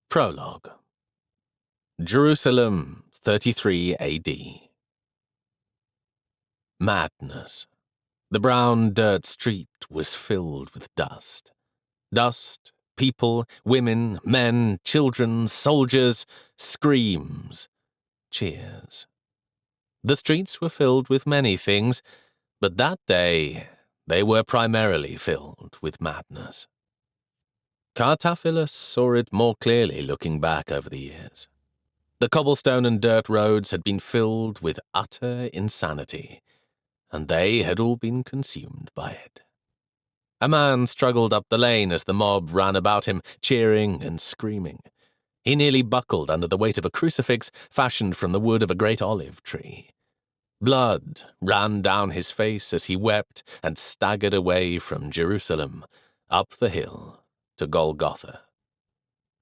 Prologue. Jerusalem, 33 A.D. Madness. The brown dirt street was filled with dust. Dust, people, women, men, children, soldiers, screams, cheers. The streets were filled with many things, but that day they were primarily filled with madness. Cartaphilus saw it more clearly looking back over the years. The cobblestone and dirt roads had been filled with utter insanity, and they had all been consumed by it. A man struggled up the lane as the mob ran about him, cheering and screaming. He nearly buckled under the weight of a crucifix fashioned from the wood of a great olive tree. Blood ran down his face as he wept and staggered away from Jerusalem, up the hill to Golgotha.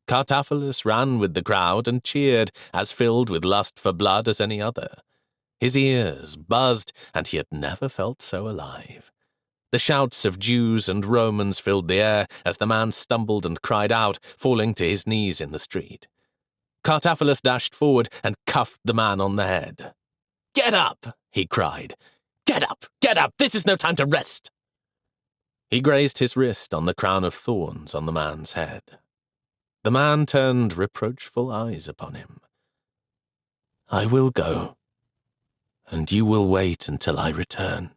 Cartaphilus ran with the crowd and cheered, as filled with lust for blood as any other. His ears buzzed, and he had never felt so alive. The shouts of Jews and Romans filled the air as the man stumbled and cried out, falling to his knees in the street. Cartaphilus dashed forward and cuffed the man on the head. "Get up!" he cried. "Get up! Get up! This is no time to rest!" He grazed his wrist on the crown of thorns on the man's head. The man turned reproachful eyes upon him. "I will go, and you will wait until I return."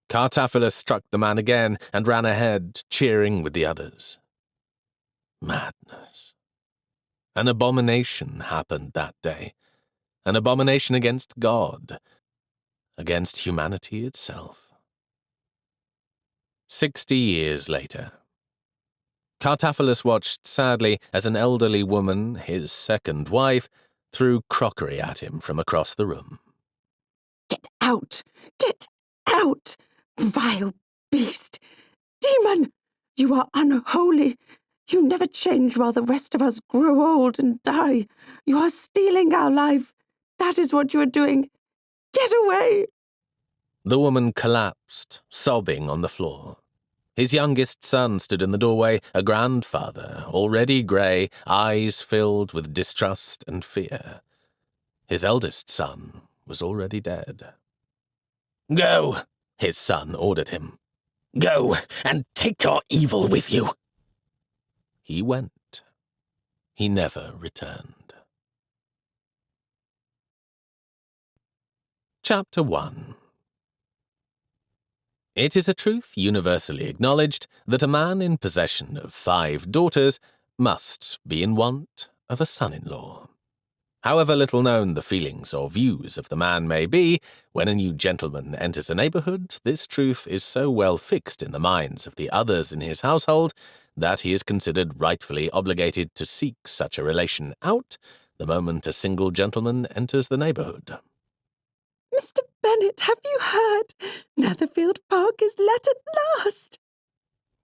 Cartaphilus struck the man again and ran ahead, cheering with the others. Madness. An abomination happened that day. An abomination against God, against humanity itself. 60 years later. Cartaphilus watched sadly as an elderly woman, his second wife, threw crockery at him from across the room. "Get out! Get out! Vile beast! Demon! You are unholy! You never change while the rest of us grow old and die. You are stealing our life. That is what you are doing. Get away!" The woman collapsed, sobbing on the floor. His youngest son stood in the doorway, a grandfather, already grey, eyes filled with distrust and fear. His eldest son was already dead. "Go," his son ordered him. "Go, and take your evil with you." He went. He never returned. Chapter 1. It is a truth universally acknowledged that a man in possession of 5 daughters must be in want of a son-in-law. However little known the feelings or views of the man may be, when a new gentleman enters a neighborhood, this truth is so well fixed in the minds of the others in his household that he is considered rightfully obligated to seek such a relation out the moment a single gentleman enters the neighborhood. "Mr. Bennet, have you heard? Netherfield Park is let at last."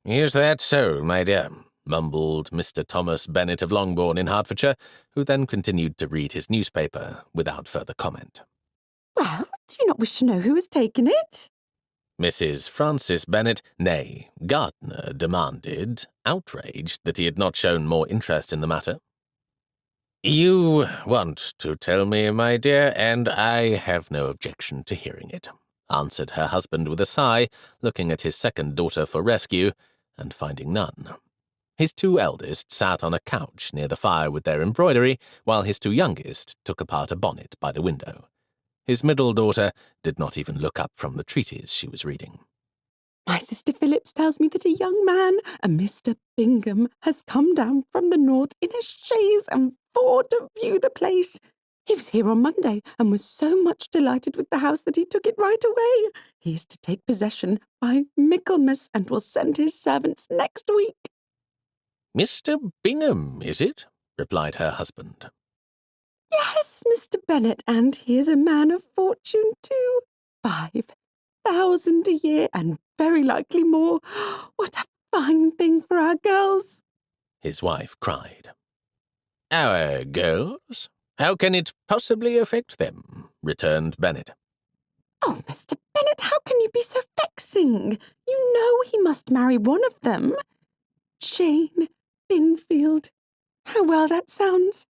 "Is that so, my dear?" mumbled Mr. Thomas Bennet of Longbourn in Hertfordshire, who then continued to read his newspaper without further comment. "Well, do you not wish to know who has taken it?" Mrs. Frances Bennet, née Gardiner, demanded, outraged that he had not shown more interest in the matter. "You want to tell me, my dear, and I have no objection to hearing it," answered her husband with a sigh, looking at his second daughter for rescue, and finding none. His 2 eldest sat on a couch near the fire with their embroidery, while his 2 youngest took apart a bonnet by the window. His middle daughter did not even look up from the treatise she was reading. "My sister Phillips tells me that a young man, a Mr. Bingham, has come down from the north in a chaise and 4 to view the place. He was here on Monday and was so much delighted with the house that he took it right away. He is to take possession by Michaelmas and will send his servants next week." "Mr. Bingham, is it?" replied her husband. "Yes, Mr. Bennet, and he is a man of fortune too. 5,000 a year, and very likely more. What a fine thing for our girls!" his wife cried. "Our girls? How can it possibly affect them?" returned Bennet. "Oh, Mr. Bennet, how can you be so vexing? You know he must marry one of them. Jane Binfield. How well that sounds.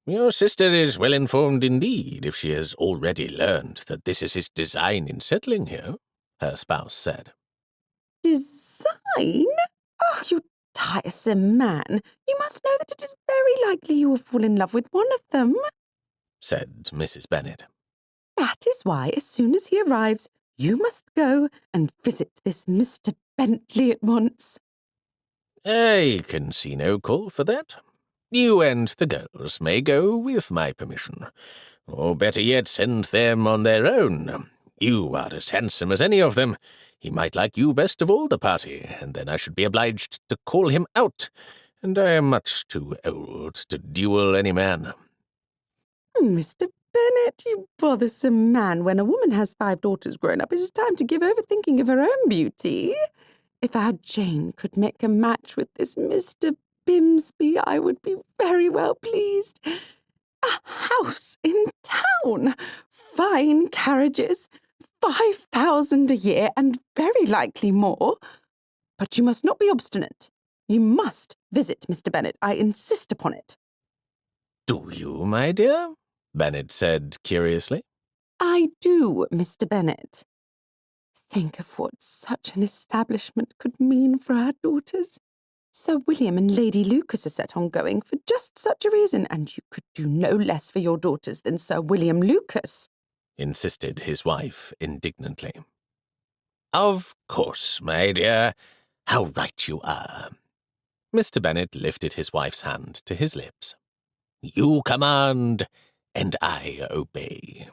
Your sister is well informed indeed, if she has already learned that this is his design in settling here, her spouse said. Design? Oh, you tiresome man. You must know that it is very likely you will fall in love with one of them, said Mrs. Bennet. That is why, as soon as he arrives, you must go and visit this Mr. Bentley at once. I can see no call for that. You and the girls may go with my permission, or better yet, send them on their own. You are as handsome as any of them. He might like you best of all the party, and then I should be obliged to call him out, and I am much too old to duel any man. Mr. Bennet, you bothersome man. When a woman has 5 daughters grown up, it is time to give over thinking of her own beauty. If our Jane could make a match with this Mr. Bimsby, I would be very well pleased. A house in town, fine carriages, 5,000 a year, and very likely more. But you must not be obstinate. You must visit Mr. Bennet. I insist upon it. Do you, my dear? Bennet said curiously. I do, Mr. Bennet. Think of what such an establishment could mean for our daughters. Sir William and Lady Lucas are set on going for just such a reason, and you could do no less for your daughters than Sir William Lucas, insisted his wife indignantly. Of course, my dear. How right you are. Mr. Bennet lifted his wife's hand to his lips. You command, and I obey.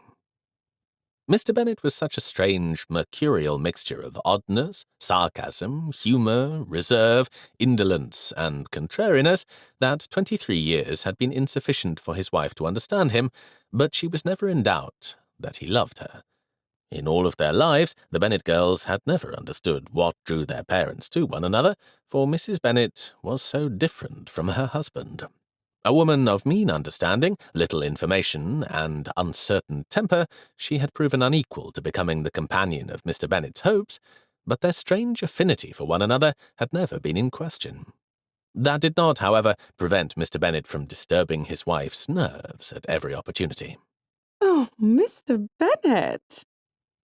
Mr. Bennet was such a strange, mercurial mixture of oddness, sarcasm, humour, reserve, indolence, and contrariness that 23 years had been insufficient for his wife to understand him, but she was never in doubt that he loved her. In all of their lives, the Bennet girls had never understood what drew their parents to one another, for Mrs. Bennet was so different from her husband. A woman of mean understanding, little information, and uncertain temper, she had proven unequal to becoming the companion of Mr. Bennet's hopes, but their strange affinity for one another had never been in question. That did not, however, prevent Mr. Bennet from disturbing his wife's nerves at every opportunity. Oh, Mr. Bennet!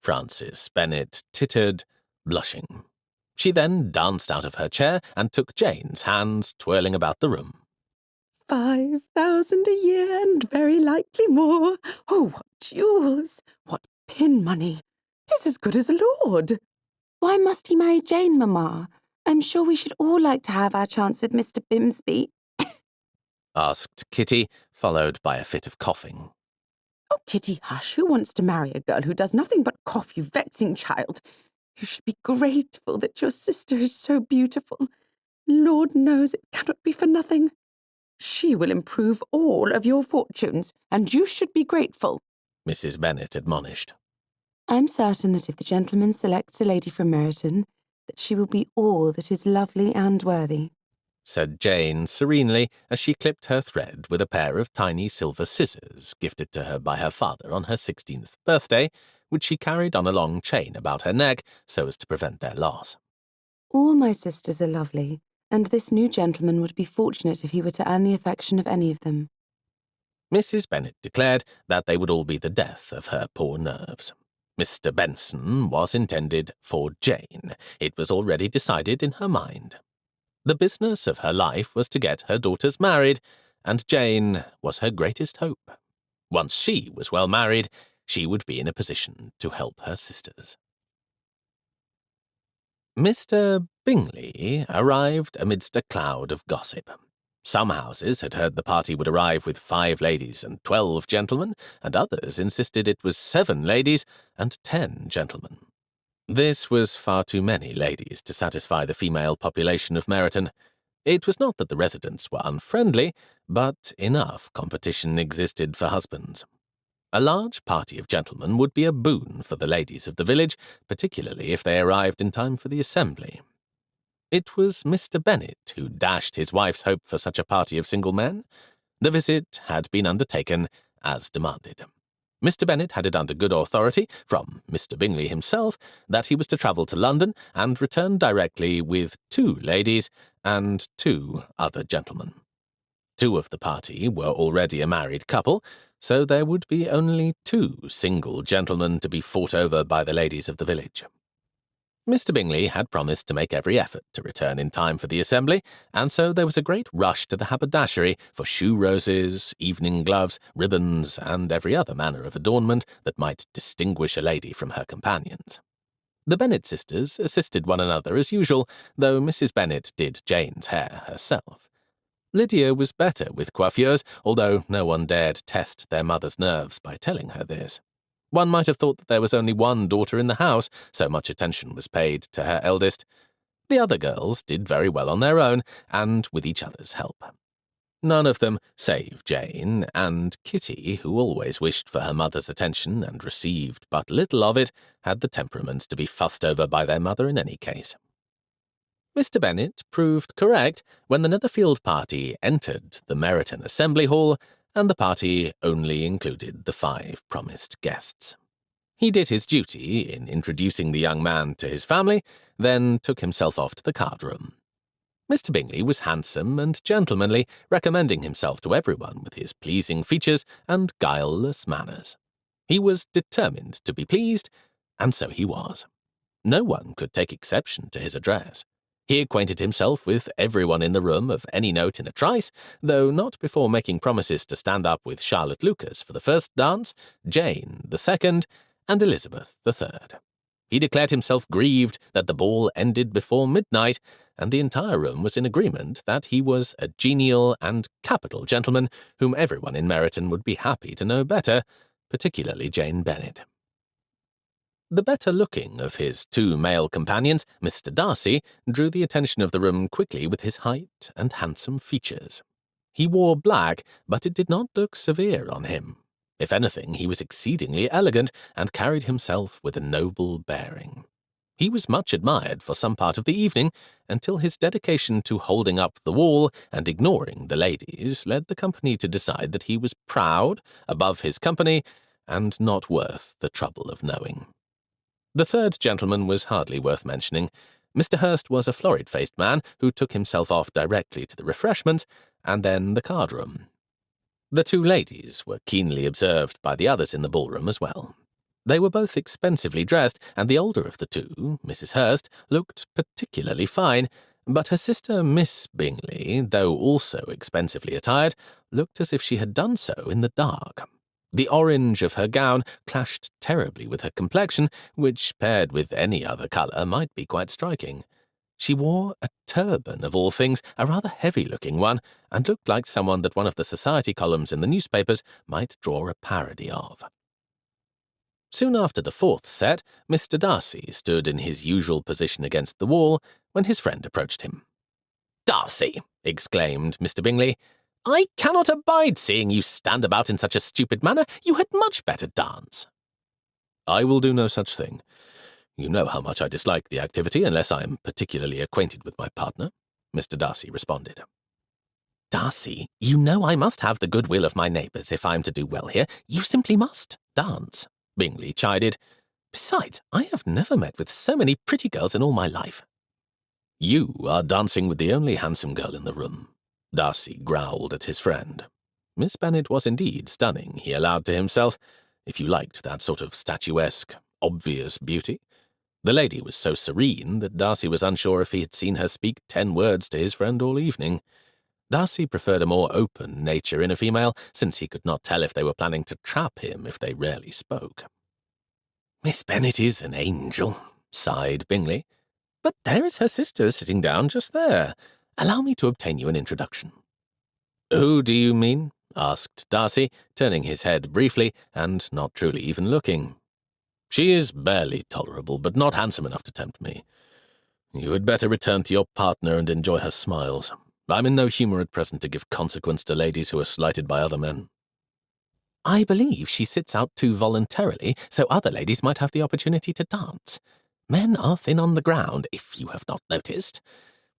Frances Bennet tittered, blushing. She then danced out of her chair and took Jane's hands, twirling about the room. 5,000 a year, and very likely more. Oh, what jewels! What pin money! 'Tis as good as a lord. Why must he marry Jane, Mamma? I'm sure we should all like to have our chance with Mr. Bimsby, asked Kitty, followed by a fit of coughing. Oh, Kitty, hush. Who wants to marry a girl who does nothing but cough, you vexing child? You should be grateful that your sister is so beautiful. Lord knows it cannot be for nothing. She will improve all of your fortunes, and you should be grateful, Mrs. Bennet admonished. I'm certain that if the gentleman selects a lady from Meryton, that she will be all that is lovely and worthy, said Jane serenely as she clipped her thread with a pair of tiny silver scissors gifted to her by her father on her 16th birthday, which she carried on a long chain about her neck so as to prevent their loss. All my sisters are lovely, and this new gentleman would be fortunate if he were to earn the affection of any of them. Mrs. Bennet declared that they would all be the death of her poor nerves. Mr. Benson was intended for Jane. It was already decided in her mind. The business of her life was to get her daughters married, and Jane was her greatest hope. Once she was well married, she would be in a position to help her sisters. Mr. Bingley arrived amidst a cloud of gossip. Some houses had heard the party would arrive with 5 ladies and 12 gentlemen, and others insisted it was 7 ladies and 10 gentlemen. This was far too many ladies to satisfy the female population of Meryton. It was not that the residents were unfriendly, but enough competition existed for husbands. A large party of gentlemen would be a boon for the ladies of the village, particularly if they arrived in time for the assembly. It was Mr. Bennet who dashed his wife's hope for such a party of single men. The visit had been undertaken as demanded. Mr. Bennet had it under good authority from Mr. Bingley himself that he was to travel to London and return directly with 2 ladies and 2 other gentlemen. Two of the party were already a married couple, so there would be only 2 single gentlemen to be fought over by the ladies of the village. Mr. Bingley had promised to make every effort to return in time for the assembly, and so there was a great rush to the haberdashery for shoe roses, evening gloves, ribbons, and every other manner of adornment that might distinguish a lady from her companions. The Bennet sisters assisted one another as usual, though Mrs. Bennet did Jane's hair herself. Lydia was better with coiffures, although no one dared test their mother's nerves by telling her this. One might have thought that there was only one daughter in the house, so much attention was paid to her eldest. The other girls did very well on their own, and with each other's help. None of them, save Jane and Kitty, who always wished for her mother's attention and received but little of it, had the temperament to be fussed over by their mother in any case. Mr. Bennet proved correct when the Netherfield party entered the Meryton Assembly Hall, and the party only included the 5 promised guests. He did his duty in introducing the young man to his family, then took himself off to the card-room. Mr. Bingley was handsome and gentlemanly, recommending himself to everyone with his pleasing features and guileless manners. He was determined to be pleased, and so he was. No one could take exception to his address. He acquainted himself with everyone in the room of any note in a trice, though not before making promises to stand up with Charlotte Lucas for the first dance, Jane the second, and Elizabeth the third. He declared himself grieved that the ball ended before midnight, and the entire room was in agreement that he was a genial and capital gentleman whom everyone in Meryton would be happy to know better, particularly Jane Bennet. The better-looking of his 2 male companions, Mr. Darcy, drew the attention of the room quickly with his height and handsome features. He wore black, but it did not look severe on him. If anything, he was exceedingly elegant and carried himself with a noble bearing. He was much admired for some part of the evening, until his dedication to holding up the wall and ignoring the ladies led the company to decide that he was proud, above his company, and not worth the trouble of knowing. The 3rd gentleman was hardly worth mentioning. Mr. Hurst was a florid-faced man who took himself off directly to the refreshments and then the card-room. The 2 ladies were keenly observed by the others in the ballroom as well. They were both expensively dressed, and the older of the 2, Mrs. Hurst, looked particularly fine, but her sister, Miss Bingley, though also expensively attired, looked as if she had done so in the dark. The orange of her gown clashed terribly with her complexion, which, paired with any other colour, might be quite striking. She wore a turban, of all things, a rather heavy-looking one, and looked like someone that one of the society columns in the newspapers might draw a parody of. Soon after the 4th set, Mr. Darcy stood in his usual position against the wall when his friend approached him. "Darcy," exclaimed Mr. Bingley, "I cannot abide seeing you stand about in such a stupid manner. You had much better dance." "I will do no such thing. You know how much I dislike the activity unless I am particularly acquainted with my partner," Mr. Darcy responded. "Darcy, you know I must have the goodwill of my neighbours if I am to do well here. You simply must dance," Bingley chided. "Besides, I have never met with so many pretty girls in all my life." "You are dancing with the only handsome girl in the room," Darcy growled at his friend. Miss Bennet was indeed stunning, he allowed to himself, if you liked that sort of statuesque, obvious beauty. The lady was so serene that Darcy was unsure if he had seen her speak 10 words to his friend all evening. Darcy preferred a more open nature in a female, since he could not tell if they were planning to trap him if they rarely spoke. "Miss Bennet is an angel," sighed Bingley. "But there is her sister sitting down just there. Allow me to obtain you an introduction." "Who do you mean?" asked Darcy, turning his head briefly and not truly even looking. "She is barely tolerable, but not handsome enough to tempt me. You had better return to your partner and enjoy her smiles. I'm in no humour at present to give consequence to ladies who are slighted by other men." "I believe she sits out too voluntarily, so other ladies might have the opportunity to dance. Men are thin on the ground, if you have not noticed.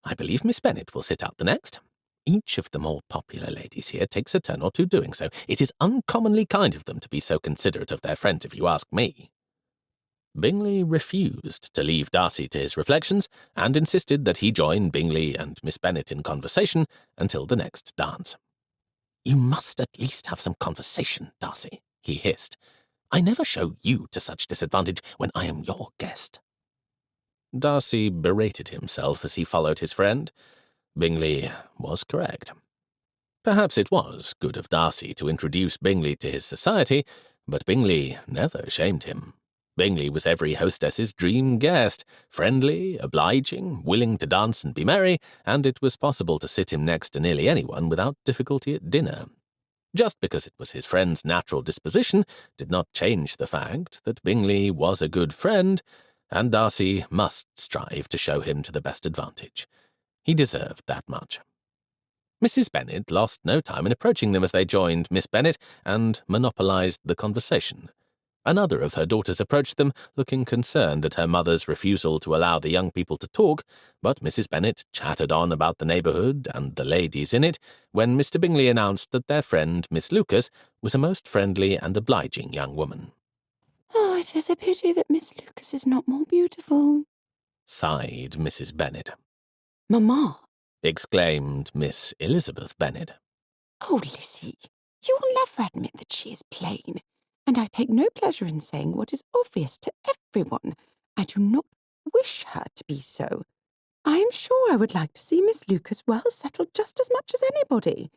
I believe Miss Bennet will sit out the next. Each of the more popular ladies here takes a turn or 2 doing so. It is uncommonly kind of them to be so considerate of their friends, if you ask me." Bingley refused to leave Darcy to his reflections, and insisted that he join Bingley and Miss Bennet in conversation until the next dance. "You must at least have some conversation, Darcy," he hissed. "I never show you to such disadvantage when I am your guest." Darcy berated himself as he followed his friend. Bingley was correct. Perhaps it was good of Darcy to introduce Bingley to his society, but Bingley never shamed him. Bingley was every hostess's dream guest, friendly, obliging, willing to dance and be merry, and it was possible to sit him next to nearly anyone without difficulty at dinner. Just because it was his friend's natural disposition did not change the fact that Bingley was a good friend, and Darcy must strive to show him to the best advantage. He deserved that much. Mrs. Bennet lost no time in approaching them as they joined Miss Bennet and monopolized the conversation. Another of her daughters approached them, looking concerned at her mother's refusal to allow the young people to talk, but Mrs. Bennet chattered on about the neighbourhood and the ladies in it, when Mr. Bingley announced that their friend, Miss Lucas, was a most friendly and obliging young woman. "Oh, it is a pity that Miss Lucas is not more beautiful," sighed Mrs. Bennet. "Mamma," exclaimed Miss Elizabeth Bennet. "oh, Lizzie, you will never admit that she is plain, and I take no pleasure in saying what is obvious to everyone. I do not wish her to be so. I am sure I would like to see Miss Lucas well settled just as much as anybody.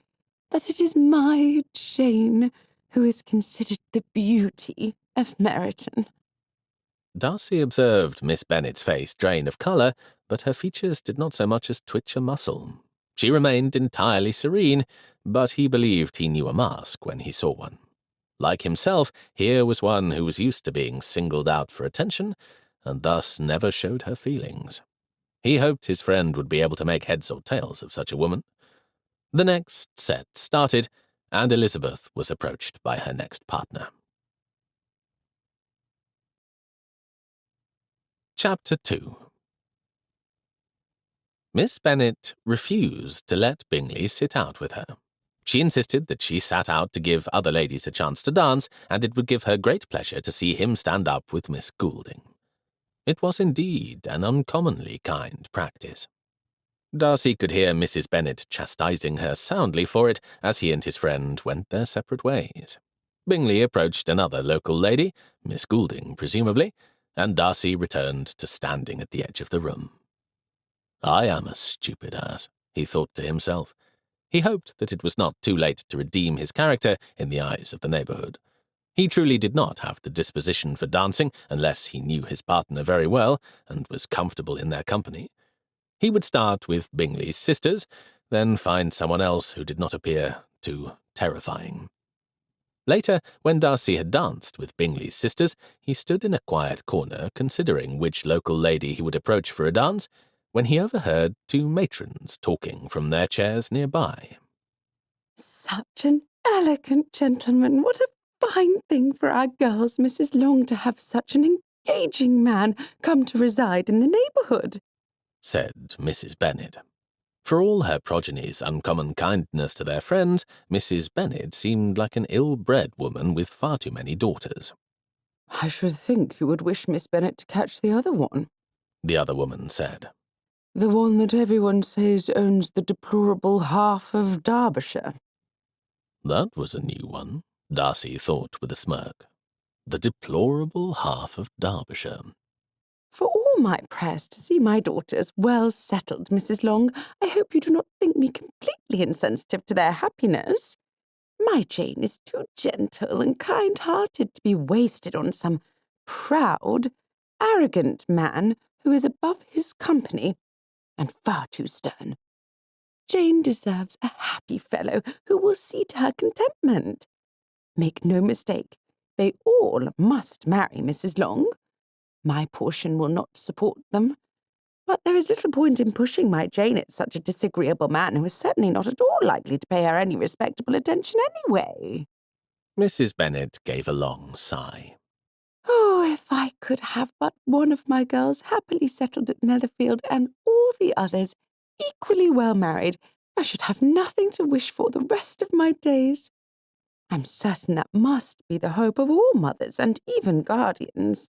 But it is my Jane who is considered the beauty of Meryton." Darcy observed Miss Bennet's face drain of colour, but her features did not so much as twitch a muscle. She remained entirely serene, but he believed he knew a mask when he saw one. Like himself, here was one who was used to being singled out for attention, and thus never showed her feelings. He hoped his friend would be able to make heads or tails of such a woman. The next set started, and Elizabeth was approached by her next partner. Chapter 2. Miss Bennet refused to let Bingley sit out with her. She insisted that she sat out to give other ladies a chance to dance, and it would give her great pleasure to see him stand up with Miss Goulding. It was indeed an uncommonly kind practice. Darcy could hear Mrs. Bennet chastising her soundly for it as he and his friend went their separate ways. Bingley approached another local lady, Miss Goulding presumably, and Darcy returned to standing at the edge of the room. "I am a stupid ass," he thought to himself. He hoped that it was not too late to redeem his character in the eyes of the neighbourhood. He truly did not have the disposition for dancing unless he knew his partner very well and was comfortable in their company. He would start with Bingley's sisters, then find someone else who did not appear too terrifying. Later, when Darcy had danced with Bingley's sisters, he stood in a quiet corner considering which local lady he would approach for a dance, when he overheard two matrons talking from their chairs nearby. "Such an elegant gentleman! What a fine thing for our girls, Mrs. Long, to have such an engaging man come to reside in the neighbourhood," said Mrs. Bennet. For all her progeny's uncommon kindness to their friends, Mrs. Bennet seemed like an ill-bred woman with far too many daughters. "I should think you would wish Miss Bennet to catch the other one," the other woman said. "the one that everyone says owns the deplorable half of Derbyshire." That was a new one, Darcy thought with a smirk. The deplorable half of Derbyshire. "For all my prayers to see my daughters well settled, Mrs. Long, I hope you do not think me completely insensitive to their happiness. My Jane is too gentle and kind-hearted to be wasted on some proud, arrogant man who is above his company and far too stern. Jane deserves a happy fellow who will see to her contentment. Make no mistake, they all must marry Mrs. Long. My portion will not support them, but there is little point in pushing my Jane at such a disagreeable man who is certainly not at all likely to pay her any respectable attention anyway." Mrs. Bennet gave a long sigh. "Oh, if I could have but one of my girls happily settled at Netherfield and all the others equally well married, I should have nothing to wish for the rest of my days. I'm certain that must be the hope of all mothers and even guardians.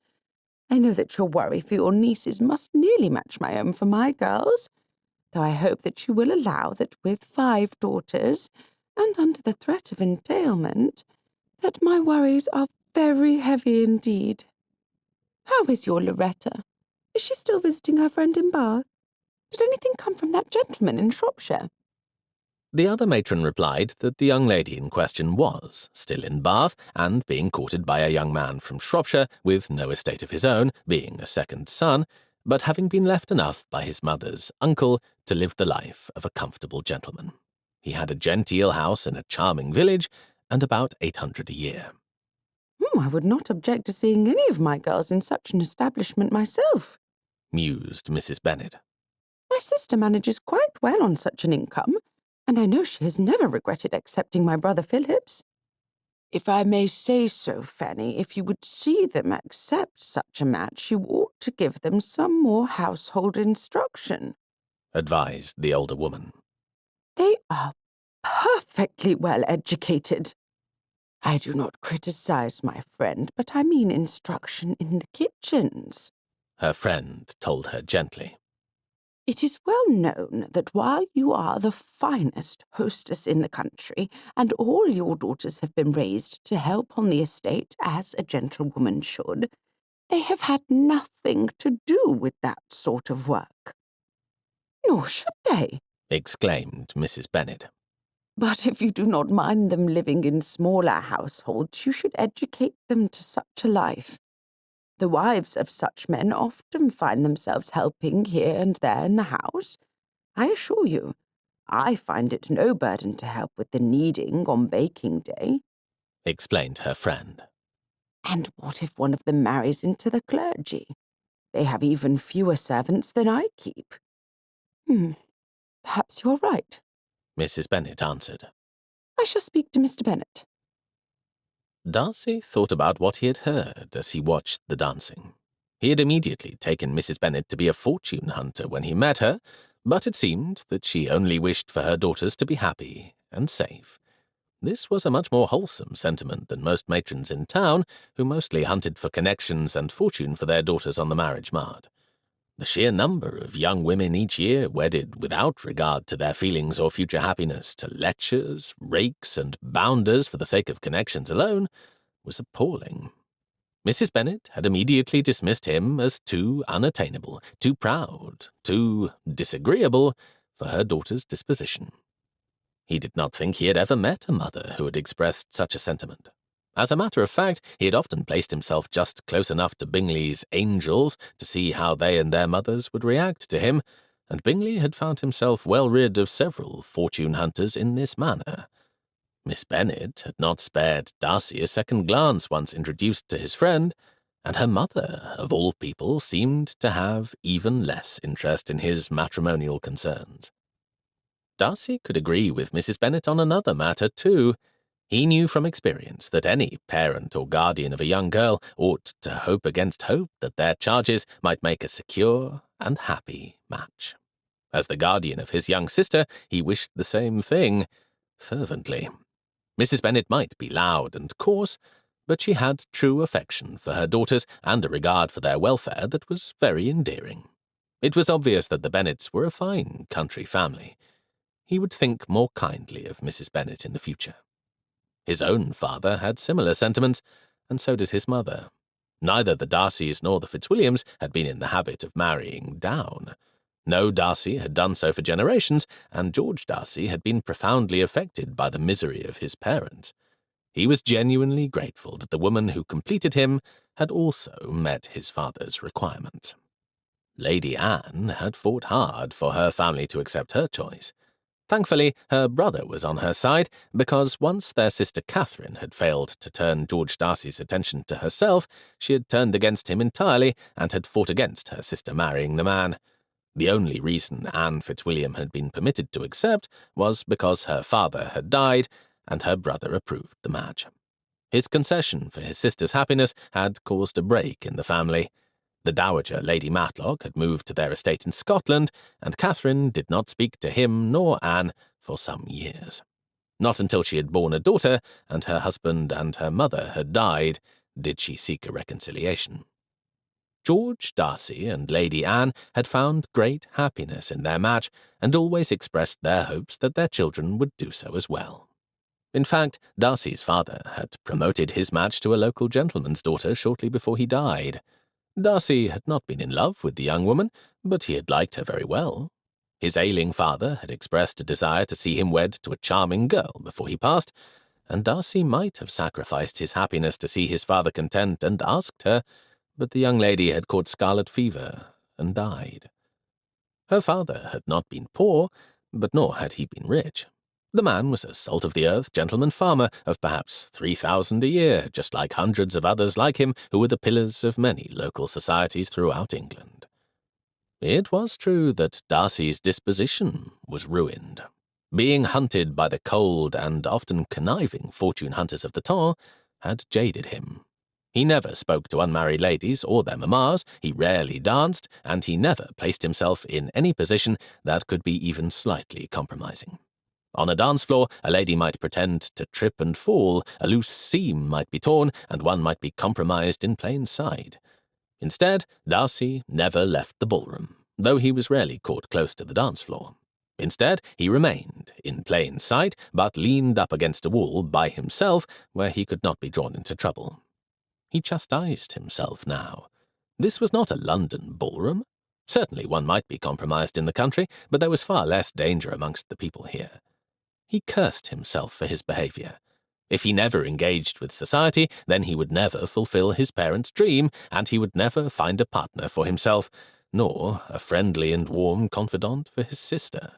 I know that your worry for your nieces must nearly match my own for my girls, though I hope that you will allow that with 5 daughters, and under the threat of entailment, that my worries are very heavy indeed. How is your Loretta? Is she still visiting her friend in Bath? Did anything come from that gentleman in Shropshire? The other matron replied that the young lady in question was still in Bath, and being courted by a young man from Shropshire, with no estate of his own, being a second son, but having been left enough by his mother's uncle to live the life of a comfortable gentleman. He had a genteel house in a charming village, and about 800 a year. I would not object to seeing any of my girls in such an establishment myself, mused Mrs. Bennet. My sister manages quite well on such an income, and I know she has never regretted accepting my brother Philip's. If I may say so, Fanny, if you would see them accept such a match, you ought to give them some more household instruction, advised the older woman. They are perfectly well educated. I do not criticize my friend, but I mean instruction in the kitchens, her friend told her gently. It is well known that while you are the finest hostess in the country, and all your daughters have been raised to help on the estate as a gentlewoman should, they have had nothing to do with that sort of work. Nor should they, exclaimed Mrs. Bennet. But if you do not mind them living in smaller households, you should educate them to such a life. The wives of such men often find themselves helping here and there in the house. I assure you, I find it no burden to help with the kneading on baking day, explained her friend. And what if one of them marries into the clergy? They have even fewer servants than I keep. Perhaps you're right, Mrs. Bennet answered. I shall speak to Mr. Bennet. Darcy thought about what he had heard as he watched the dancing. He had immediately taken Mrs. Bennet to be a fortune hunter when he met her, but it seemed that she only wished for her daughters to be happy and safe. This was a much more wholesome sentiment than most matrons in town, who mostly hunted for connections and fortune for their daughters on the marriage mart. The sheer number of young women each year wedded without regard to their feelings or future happiness to lechers, rakes, and bounders for the sake of connections alone was appalling. Mrs. Bennet had immediately dismissed him as too unattainable, too proud, too disagreeable for her daughter's disposition. He did not think he had ever met a mother who had expressed such a sentiment. As a matter of fact, he had often placed himself just close enough to Bingley's angels to see how they and their mothers would react to him, and Bingley had found himself well rid of several fortune hunters in this manner. Miss Bennet had not spared Darcy a second glance once introduced to his friend, and her mother, of all people, seemed to have even less interest in his matrimonial concerns. Darcy could agree with Mrs. Bennet on another matter, too. He knew from experience that any parent or guardian of a young girl ought to hope against hope that their charges might make a secure and happy match. As the guardian of his young sister, he wished the same thing, fervently. Mrs. Bennet might be loud and coarse, but she had true affection for her daughters and a regard for their welfare that was very endearing. It was obvious that the Bennets were a fine country family. He would think more kindly of Mrs. Bennet in the future. His own father had similar sentiments, and so did his mother. Neither the Darcys nor the Fitzwilliams had been in the habit of marrying down. No Darcy had done so for generations, and George Darcy had been profoundly affected by the misery of his parents. He was genuinely grateful that the woman who completed him had also met his father's requirements. Lady Anne had fought hard for her family to accept her choice. Thankfully, her brother was on her side, because once their sister Catherine had failed to turn George Darcy's attention to herself, she had turned against him entirely and had fought against her sister marrying the man. The only reason Anne Fitzwilliam had been permitted to accept was because her father had died and her brother approved the match. His concession for his sister's happiness had caused a break in the family. The Dowager Lady Matlock had moved to their estate in Scotland, and Catherine did not speak to him nor Anne for some years. Not until she had borne a daughter, and her husband and her mother had died, did she seek a reconciliation. George Darcy and Lady Anne had found great happiness in their match, and always expressed their hopes that their children would do so as well. In fact, Darcy's father had promoted his match to a local gentleman's daughter shortly before he died. Darcy had not been in love with the young woman, but he had liked her very well. His ailing father had expressed a desire to see him wed to a charming girl before he passed, and Darcy might have sacrificed his happiness to see his father content and asked her, but the young lady had caught scarlet fever and died. Her father had not been poor, but nor had he been rich. The man was a salt-of-the-earth gentleman farmer of perhaps 3,000 a year, just like hundreds of others like him who were the pillars of many local societies throughout England. It was true that Darcy's disposition was ruined. Being hunted by the cold and often conniving fortune-hunters of the temps had jaded him. He never spoke to unmarried ladies or their mammas, he rarely danced, and he never placed himself in any position that could be even slightly compromising. On a dance floor, a lady might pretend to trip and fall, a loose seam might be torn, and one might be compromised in plain sight. Instead, Darcy never left the ballroom, though he was rarely caught close to the dance floor. Instead, he remained in plain sight, but leaned up against a wall by himself, where he could not be drawn into trouble. He chastised himself now. This was not a London ballroom. Certainly one might be compromised in the country, but there was far less danger amongst the people here. He cursed himself for his behaviour. If he never engaged with society, then he would never fulfil his parents' dream, and he would never find a partner for himself, nor a friendly and warm confidant for his sister.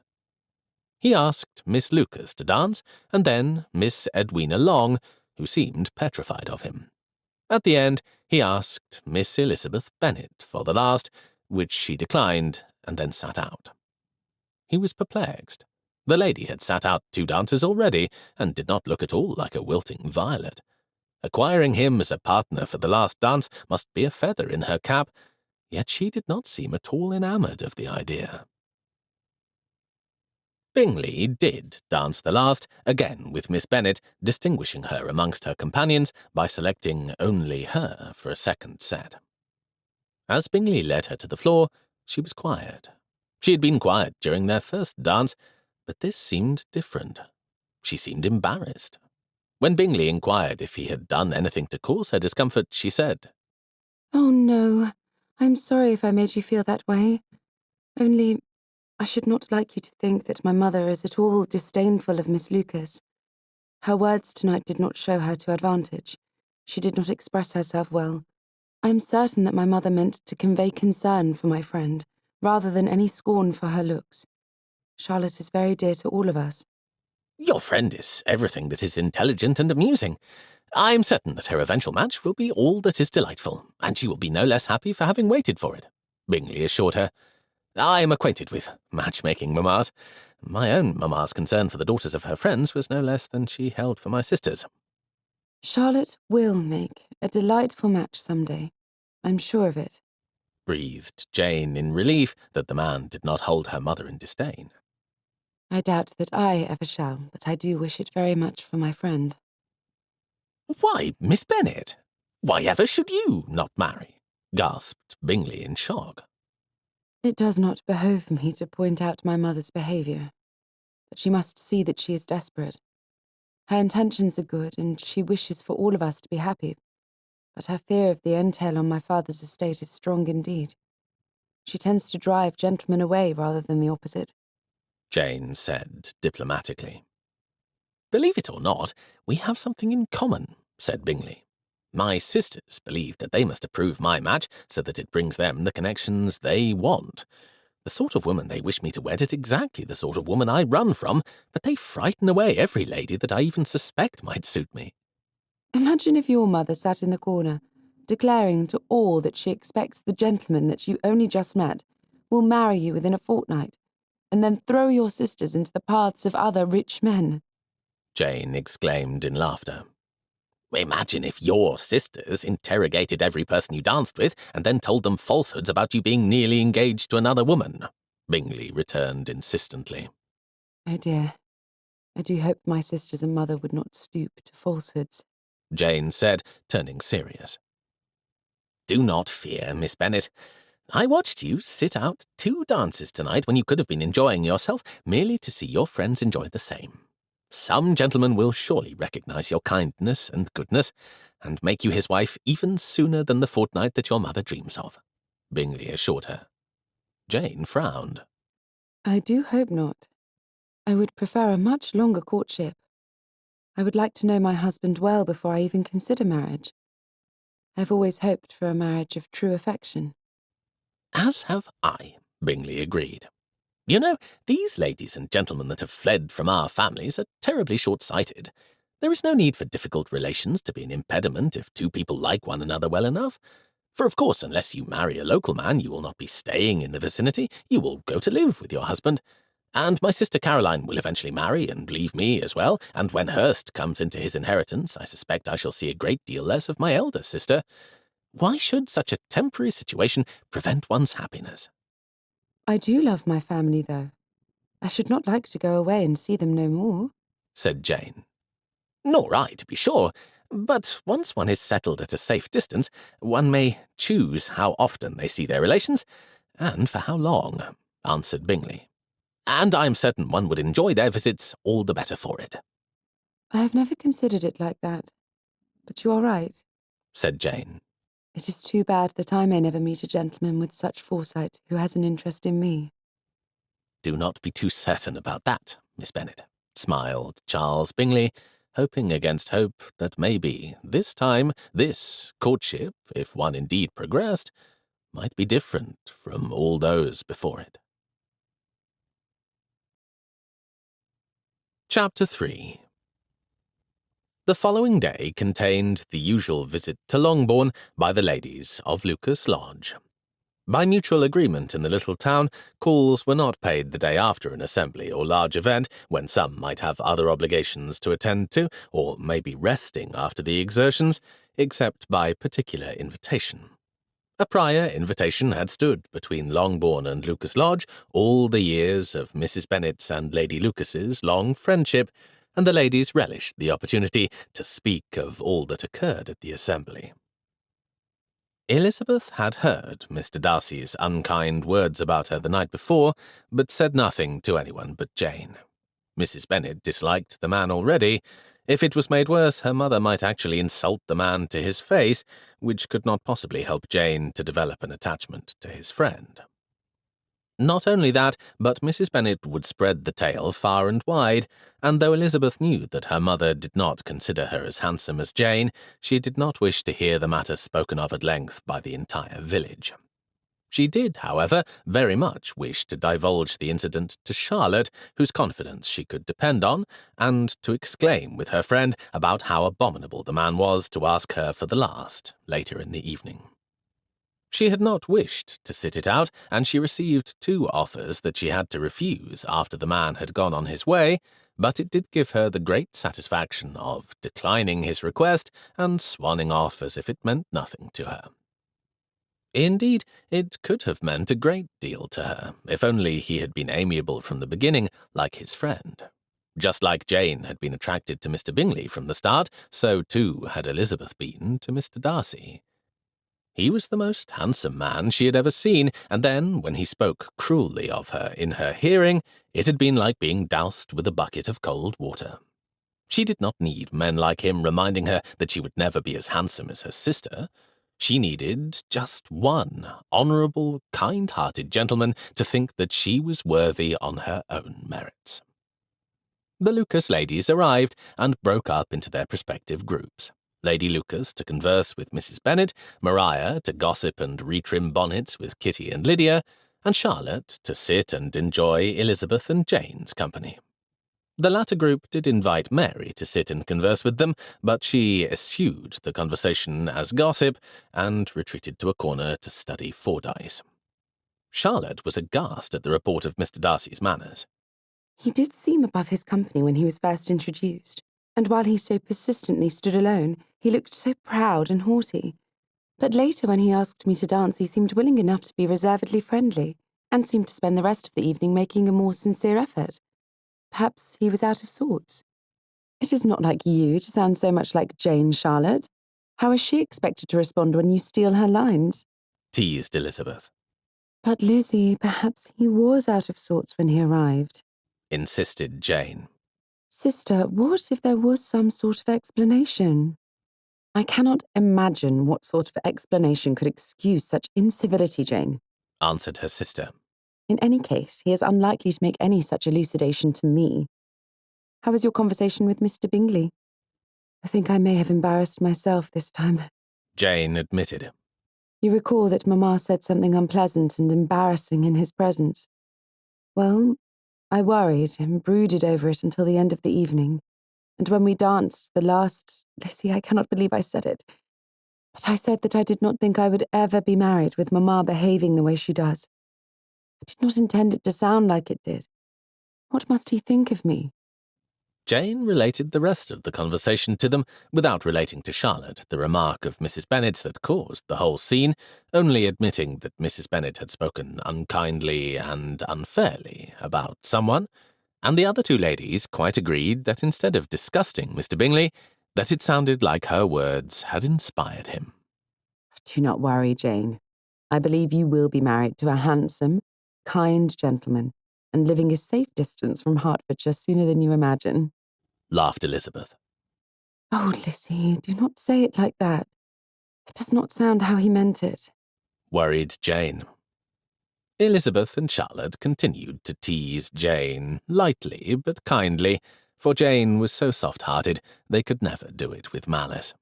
He asked Miss Lucas to dance, and then Miss Edwina Long, who seemed petrified of him. At the end, he asked Miss Elizabeth Bennet for the last, which she declined, and then sat out. He was perplexed. The lady had sat out 2 dances already, and did not look at all like a wilting violet. Acquiring him as a partner for the last dance must be a feather in her cap, yet she did not seem at all enamoured of the idea. Bingley did dance the last, again with Miss Bennet, distinguishing her amongst her companions by selecting only her for a second set. As Bingley led her to the floor, she was quiet. She had been quiet during their first dance, but this seemed different. She seemed embarrassed. When Bingley inquired if he had done anything to cause her discomfort, she said, "Oh, no. I'm sorry if I made you feel that way. Only, I should not like you to think that my mother is at all disdainful of Miss Lucas. Her words tonight did not show her to advantage. She did not express herself well. I am certain that my mother meant to convey concern for my friend, rather than any scorn for her looks. Charlotte is very dear to all of us." "Your friend is everything that is intelligent and amusing. I am certain that her eventual match will be all that is delightful, and she will be no less happy for having waited for it," Bingley assured her. "I am acquainted with matchmaking, mammas. My own mamma's concern for the daughters of her friends was no less than she held for my sisters." "Charlotte will make a delightful match some day. I'm sure of it," breathed Jane in relief that the man did not hold her mother in disdain. "I doubt that I ever shall, but I do wish it very much for my friend." "Why, Miss Bennet, why ever should you not marry?" gasped Bingley in shock. "It does not behove me to point out my mother's behaviour, but she must see that she is desperate. Her intentions are good, and she wishes for all of us to be happy, but her fear of the entail on my father's estate is strong indeed. She tends to drive gentlemen away rather than the opposite," Jane said diplomatically. "Believe it or not, we have something in common," said Bingley. "My sisters believe that they must approve my match so that it brings them the connections they want. The sort of woman they wish me to wed is exactly the sort of woman I run from, but they frighten away every lady that I even suspect might suit me." "Imagine if your mother sat in the corner, declaring to all that she expects the gentleman that you only just met will marry you within a fortnight, and then throw your sisters into the paths of other rich men." Jane exclaimed in laughter. "Imagine if your sisters interrogated every person you danced with and then told them falsehoods about you being nearly engaged to another woman," Bingley returned insistently. "Oh dear, I do hope my sisters and mother would not stoop to falsehoods," Jane said, turning serious. "Do not fear, Miss Bennet. I watched you sit out 2 dances tonight when you could have been enjoying yourself merely to see your friends enjoy the same. Some gentleman will surely recognise your kindness and goodness, and make you his wife even sooner than the fortnight that your mother dreams of," Bingley assured her. Jane frowned. I do hope not. I would prefer a much longer courtship. I would like to know my husband well before I even consider marriage. I've always hoped for a marriage of true affection. "As have I," Bingley agreed. "You know, these ladies and gentlemen that have fled from our families are terribly short-sighted. There is no need for difficult relations to be an impediment if two people like one another well enough. For of course, unless you marry a local man, you will not be staying in the vicinity. You will go to live with your husband. And my sister Caroline will eventually marry and leave me as well, and when Hurst comes into his inheritance, I suspect I shall see a great deal less of my elder sister. Why should such a temporary situation prevent one's happiness?" I do love my family, though. I should not like to go away and see them no more," said Jane. "Nor I, to be sure. But once one is settled at a safe distance, one may choose how often they see their relations, and for how long," answered Bingley. "And I am certain one would enjoy their visits all the better for it." I have never considered it like that. But you are right, said Jane. It is too bad that I may never meet a gentleman with such foresight who has an interest in me. "Do not be too certain about that, Miss Bennet," smiled Charles Bingley, hoping against hope that maybe this time this courtship, if one indeed progressed, might be different from all those before it. Chapter 3. The following day contained the usual visit to Longbourn by the ladies of Lucas Lodge. By mutual agreement in the little town, calls were not paid the day after an assembly or large event, when some might have other obligations to attend to, or may be resting after the exertions, except by particular invitation. A prior invitation had stood between Longbourn and Lucas Lodge all the years of Mrs. Bennet's and Lady Lucas's long friendship, and the ladies relished the opportunity to speak of all that occurred at the assembly. Elizabeth had heard Mr. Darcy's unkind words about her the night before, but said nothing to anyone but Jane. Mrs. Bennet disliked the man already. If it was made worse, her mother might actually insult the man to his face, which could not possibly help Jane to develop an attachment to his friend. Not only that, but Mrs. Bennet would spread the tale far and wide, and though Elizabeth knew that her mother did not consider her as handsome as Jane, she did not wish to hear the matter spoken of at length by the entire village. She did, however, very much wish to divulge the incident to Charlotte, whose confidence she could depend on, and to exclaim with her friend about how abominable the man was to ask her for the last, later in the evening. She had not wished to sit it out, and she received 2 offers that she had to refuse after the man had gone on his way, but it did give her the great satisfaction of declining his request and swanning off as if it meant nothing to her. Indeed, it could have meant a great deal to her, if only he had been amiable from the beginning, like his friend. Just like Jane had been attracted to Mr. Bingley from the start, so too had Elizabeth been to Mr. Darcy. He was the most handsome man she had ever seen, and then, when he spoke cruelly of her in her hearing, it had been like being doused with a bucket of cold water. She did not need men like him reminding her that she would never be as handsome as her sister. She needed just one honourable, kind-hearted gentleman to think that she was worthy on her own merits. The Lucas ladies arrived and broke up into their respective groups. Lady Lucas to converse with Mrs. Bennet, Maria to gossip and retrim bonnets with Kitty and Lydia, and Charlotte to sit and enjoy Elizabeth and Jane's company. The latter group did invite Mary to sit and converse with them, but she eschewed the conversation as gossip and retreated to a corner to study Fordyce. Charlotte was aghast at the report of Mr. Darcy's manners. He did seem above his company when he was first introduced, and while he so persistently stood alone, he looked so proud and haughty. But later, when he asked me to dance, he seemed willing enough to be reservedly friendly, and seemed to spend the rest of the evening making a more sincere effort. Perhaps he was out of sorts. It is not like you to sound so much like Jane, Charlotte. How is she expected to respond when you steal her lines? Teased Elizabeth. But Lizzie, perhaps he was out of sorts when he arrived, Insisted Jane. Sister, what if there was some sort of explanation? I cannot imagine what sort of explanation could excuse such incivility, Jane, answered her sister. In any case, he is unlikely to make any such elucidation to me. How was your conversation with Mr. Bingley? I think I may have embarrassed myself this time. Jane admitted. You recall that Mamma said something unpleasant and embarrassing in his presence. Well, I worried and brooded over it until the end of the evening. And when we danced Lizzie, I cannot believe I said it. But I said that I did not think I would ever be married with Mamma behaving the way she does. I did not intend it to sound like it did. What must he think of me? Jane related the rest of the conversation to them without relating to Charlotte the remark of Mrs. Bennet's that caused the whole scene, only admitting that Mrs. Bennet had spoken unkindly and unfairly about someone, and the other two ladies quite agreed that instead of disgusting Mr. Bingley, that it sounded like her words had inspired him. Do not worry, Jane. I believe you will be married to a handsome, kind gentleman, and living a safe distance from Hertfordshire sooner than you imagine, laughed Elizabeth. Oh, Lizzie, do not say it like that. It does not sound how he meant it, worried Jane. Elizabeth and Charlotte continued to tease Jane, lightly but kindly, for Jane was so soft-hearted they could never do it with malice.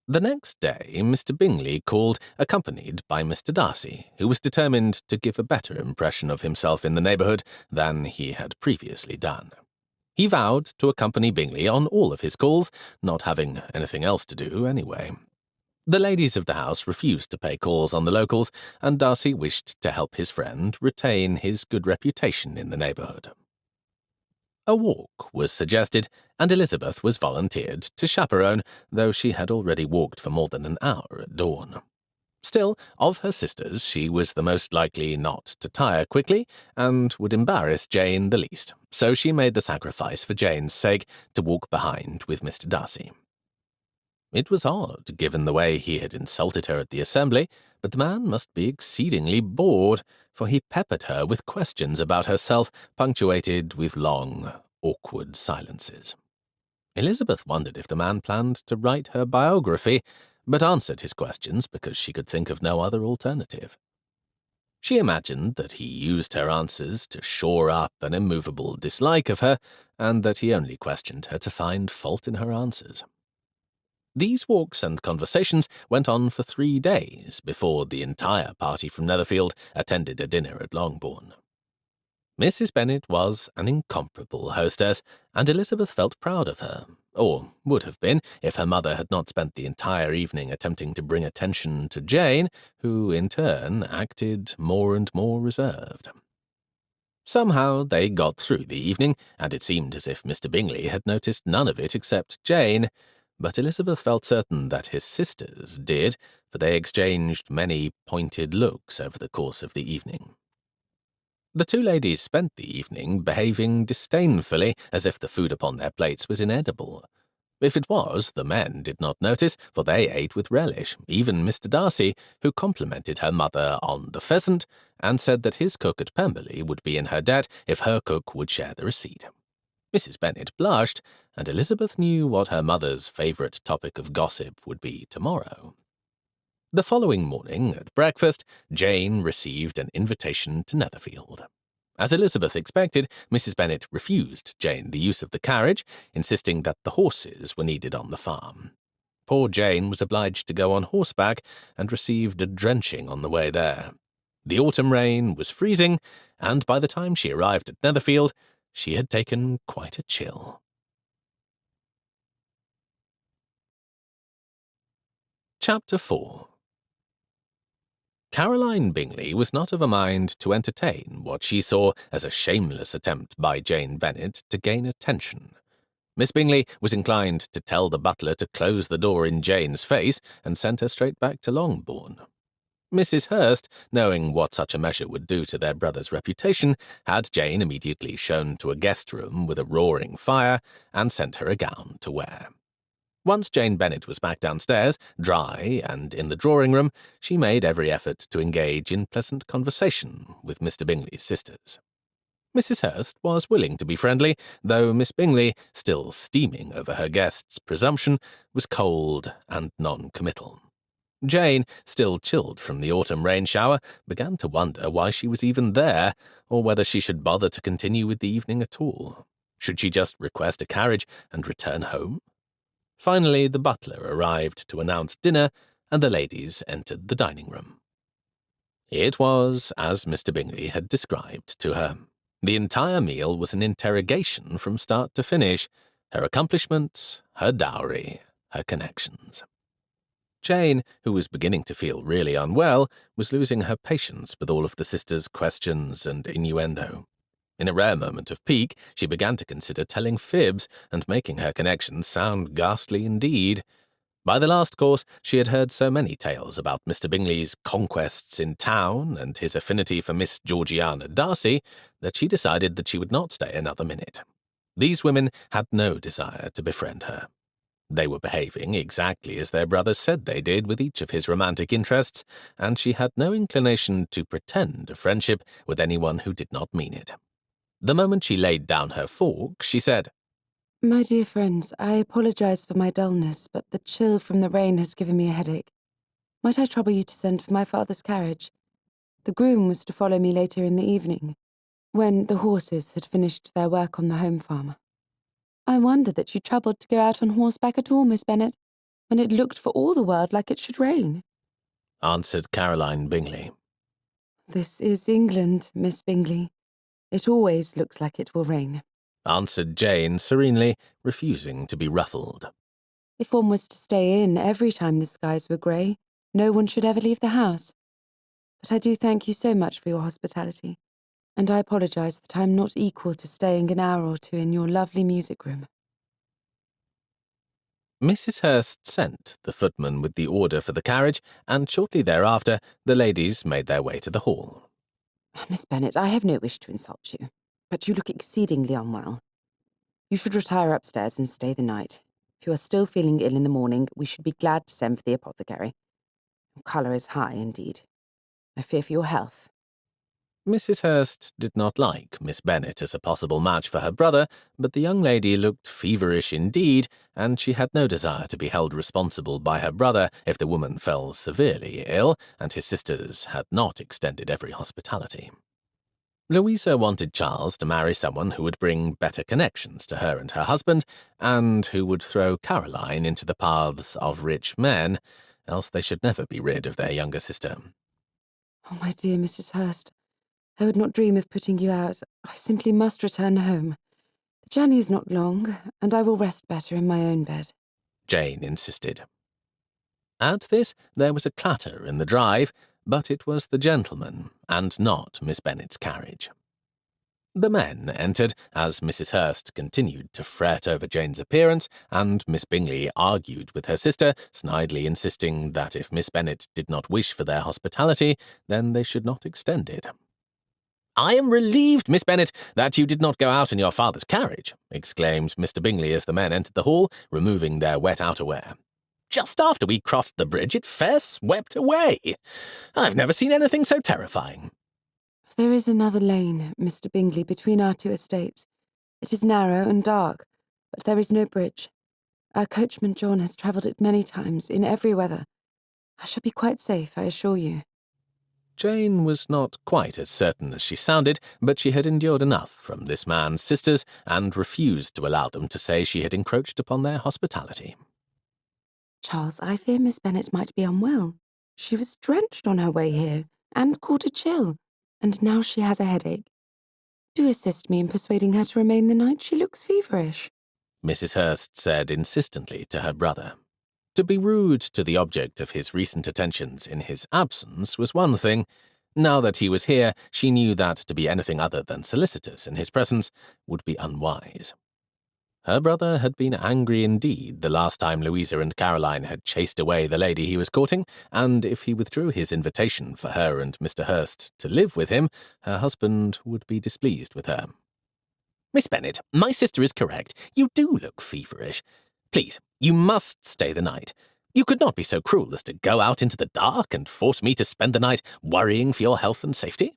The next day, Mr. Bingley called, accompanied by Mr. Darcy, who was determined to give a better impression of himself in the neighbourhood than he had previously done. He vowed to accompany Bingley on all of his calls, not having anything else to do anyway. The ladies of the house refused to pay calls on the locals, and Darcy wished to help his friend retain his good reputation in the neighbourhood. A walk was suggested, and Elizabeth was volunteered to chaperone, though she had already walked for more than an hour at dawn. Still, of her sisters, she was the most likely not to tire quickly, and would embarrass Jane the least, so she made the sacrifice for Jane's sake to walk behind with Mr. Darcy. It was odd, given the way he had insulted her at the assembly, but the man must be exceedingly bored, for he peppered her with questions about herself, punctuated with long, awkward silences. Elizabeth wondered if the man planned to write her biography, but answered his questions because she could think of no other alternative. She imagined that he used her answers to shore up an immovable dislike of her, and that he only questioned her to find fault in her answers. These walks and conversations went on for 3 days before the entire party from Netherfield attended a dinner at Longbourn. Mrs. Bennet was an incomparable hostess, and Elizabeth felt proud of her, or would have been if her mother had not spent the entire evening attempting to bring attention to Jane, who, in turn, acted more and more reserved. Somehow they got through the evening, and it seemed as if Mr. Bingley had noticed none of it except Jane, but Elizabeth felt certain that his sisters did, for they exchanged many pointed looks over the course of the evening. The two ladies spent the evening behaving disdainfully, as if the food upon their plates was inedible. If it was, the men did not notice, for they ate with relish, even Mr. Darcy, who complimented her mother on the pheasant, and said that his cook at Pemberley would be in her debt if her cook would share the receipt. Mrs. Bennet blushed, and Elizabeth knew what her mother's favourite topic of gossip would be tomorrow. The following morning, at breakfast, Jane received an invitation to Netherfield. As Elizabeth expected, Mrs. Bennet refused Jane the use of the carriage, insisting that the horses were needed on the farm. Poor Jane was obliged to go on horseback, and received a drenching on the way there. The autumn rain was freezing, and by the time she arrived at Netherfield, she had taken quite a chill. Chapter 4. Caroline Bingley was not of a mind to entertain what she saw as a shameless attempt by Jane Bennet to gain attention. Miss Bingley was inclined to tell the butler to close the door in Jane's face and send her straight back to Longbourn. Mrs. Hurst, knowing what such a measure would do to their brother's reputation, had Jane immediately shown to a guest-room with a roaring fire and sent her a gown to wear. Once Jane Bennet was back downstairs, dry and in the drawing-room, she made every effort to engage in pleasant conversation with Mr. Bingley's sisters. Mrs. Hurst was willing to be friendly, though Miss Bingley, still steaming over her guest's presumption, was cold and non-committal. Jane, still chilled from the autumn rain shower, began to wonder why she was even there, or whether she should bother to continue with the evening at all. Should she just request a carriage and return home? Finally, the butler arrived to announce dinner, and the ladies entered the dining-room. It was as Mr. Bingley had described to her. The entire meal was an interrogation from start to finish, her accomplishments, her dowry, her connections. Jane, who was beginning to feel really unwell, was losing her patience with all of the sisters' questions and innuendo. In a rare moment of pique, she began to consider telling fibs and making her connections sound ghastly indeed. By the last course, she had heard so many tales about Mr. Bingley's conquests in town and his affinity for Miss Georgiana Darcy that she decided that she would not stay another minute. These women had no desire to befriend her. They were behaving exactly as their brothers said they did with each of his romantic interests, and she had no inclination to pretend a friendship with anyone who did not mean it. The moment she laid down her fork, she said, My dear friends, I apologize for my dullness, but the chill from the rain has given me a headache. Might I trouble you to send for my father's carriage? The groom was to follow me later in the evening, when the horses had finished their work on the home farm. I wonder that you troubled to go out on horseback at all, Miss Bennet, when it looked for all the world like it should rain, answered Caroline Bingley. This is England, Miss Bingley. It always looks like it will rain, answered Jane serenely, refusing to be ruffled. If one was to stay in every time the skies were grey, no one should ever leave the house. But I do thank you so much for your hospitality, and I apologise that I am not equal to staying an hour or two in your lovely music room. Mrs. Hurst sent the footman with the order for the carriage, and shortly thereafter the ladies made their way to the hall. Miss Bennet, I have no wish to insult you, but you look exceedingly unwell. You should retire upstairs and stay the night. If you are still feeling ill in the morning, we should be glad to send for the apothecary. Your colour is high indeed. I fear for your health. Mrs. Hurst did not like Miss Bennet as a possible match for her brother, but the young lady looked feverish indeed, and she had no desire to be held responsible by her brother if the woman fell severely ill, and his sisters had not extended every hospitality. Louisa wanted Charles to marry someone who would bring better connections to her and her husband, and who would throw Caroline into the paths of rich men, else they should never be rid of their younger sister. Oh, my dear Mrs. Hurst, I would not dream of putting you out. I simply must return home. The journey is not long, and I will rest better in my own bed, Jane insisted. At this there was a clatter in the drive, but it was the gentleman, and not Miss Bennet's carriage. The men entered as Mrs. Hurst continued to fret over Jane's appearance, and Miss Bingley argued with her sister, snidely insisting that if Miss Bennet did not wish for their hospitality, then they should not extend it. "I am relieved, Miss Bennet, that you did not go out in your father's carriage," exclaimed Mr. Bingley as the men entered the hall, removing their wet outerwear. "Just after we crossed the bridge, it fair swept away. I've never seen anything so terrifying." There is another lane, Mr. Bingley, between our two estates. It is narrow and dark, but there is no bridge. Our coachman John has travelled it many times, in every weather. I shall be quite safe, I assure you. Jane was not quite as certain as she sounded, but she had endured enough from this man's sisters, and refused to allow them to say she had encroached upon their hospitality. Charles, I fear Miss Bennet might be unwell. She was drenched on her way here, and caught a chill, and now she has a headache. Do assist me in persuading her to remain the night. She looks feverish, Mrs. Hurst said insistently to her brother. To be rude to the object of his recent attentions in his absence was one thing. Now that he was here, she knew that to be anything other than solicitous in his presence would be unwise. Her brother had been angry indeed the last time Louisa and Caroline had chased away the lady he was courting, and if he withdrew his invitation for her and Mr. Hurst to live with him, her husband would be displeased with her. "Miss Bennet, my sister is correct. You do look feverish. Please, you must stay the night. You could not be so cruel as to go out into the dark and force me to spend the night worrying for your health and safety."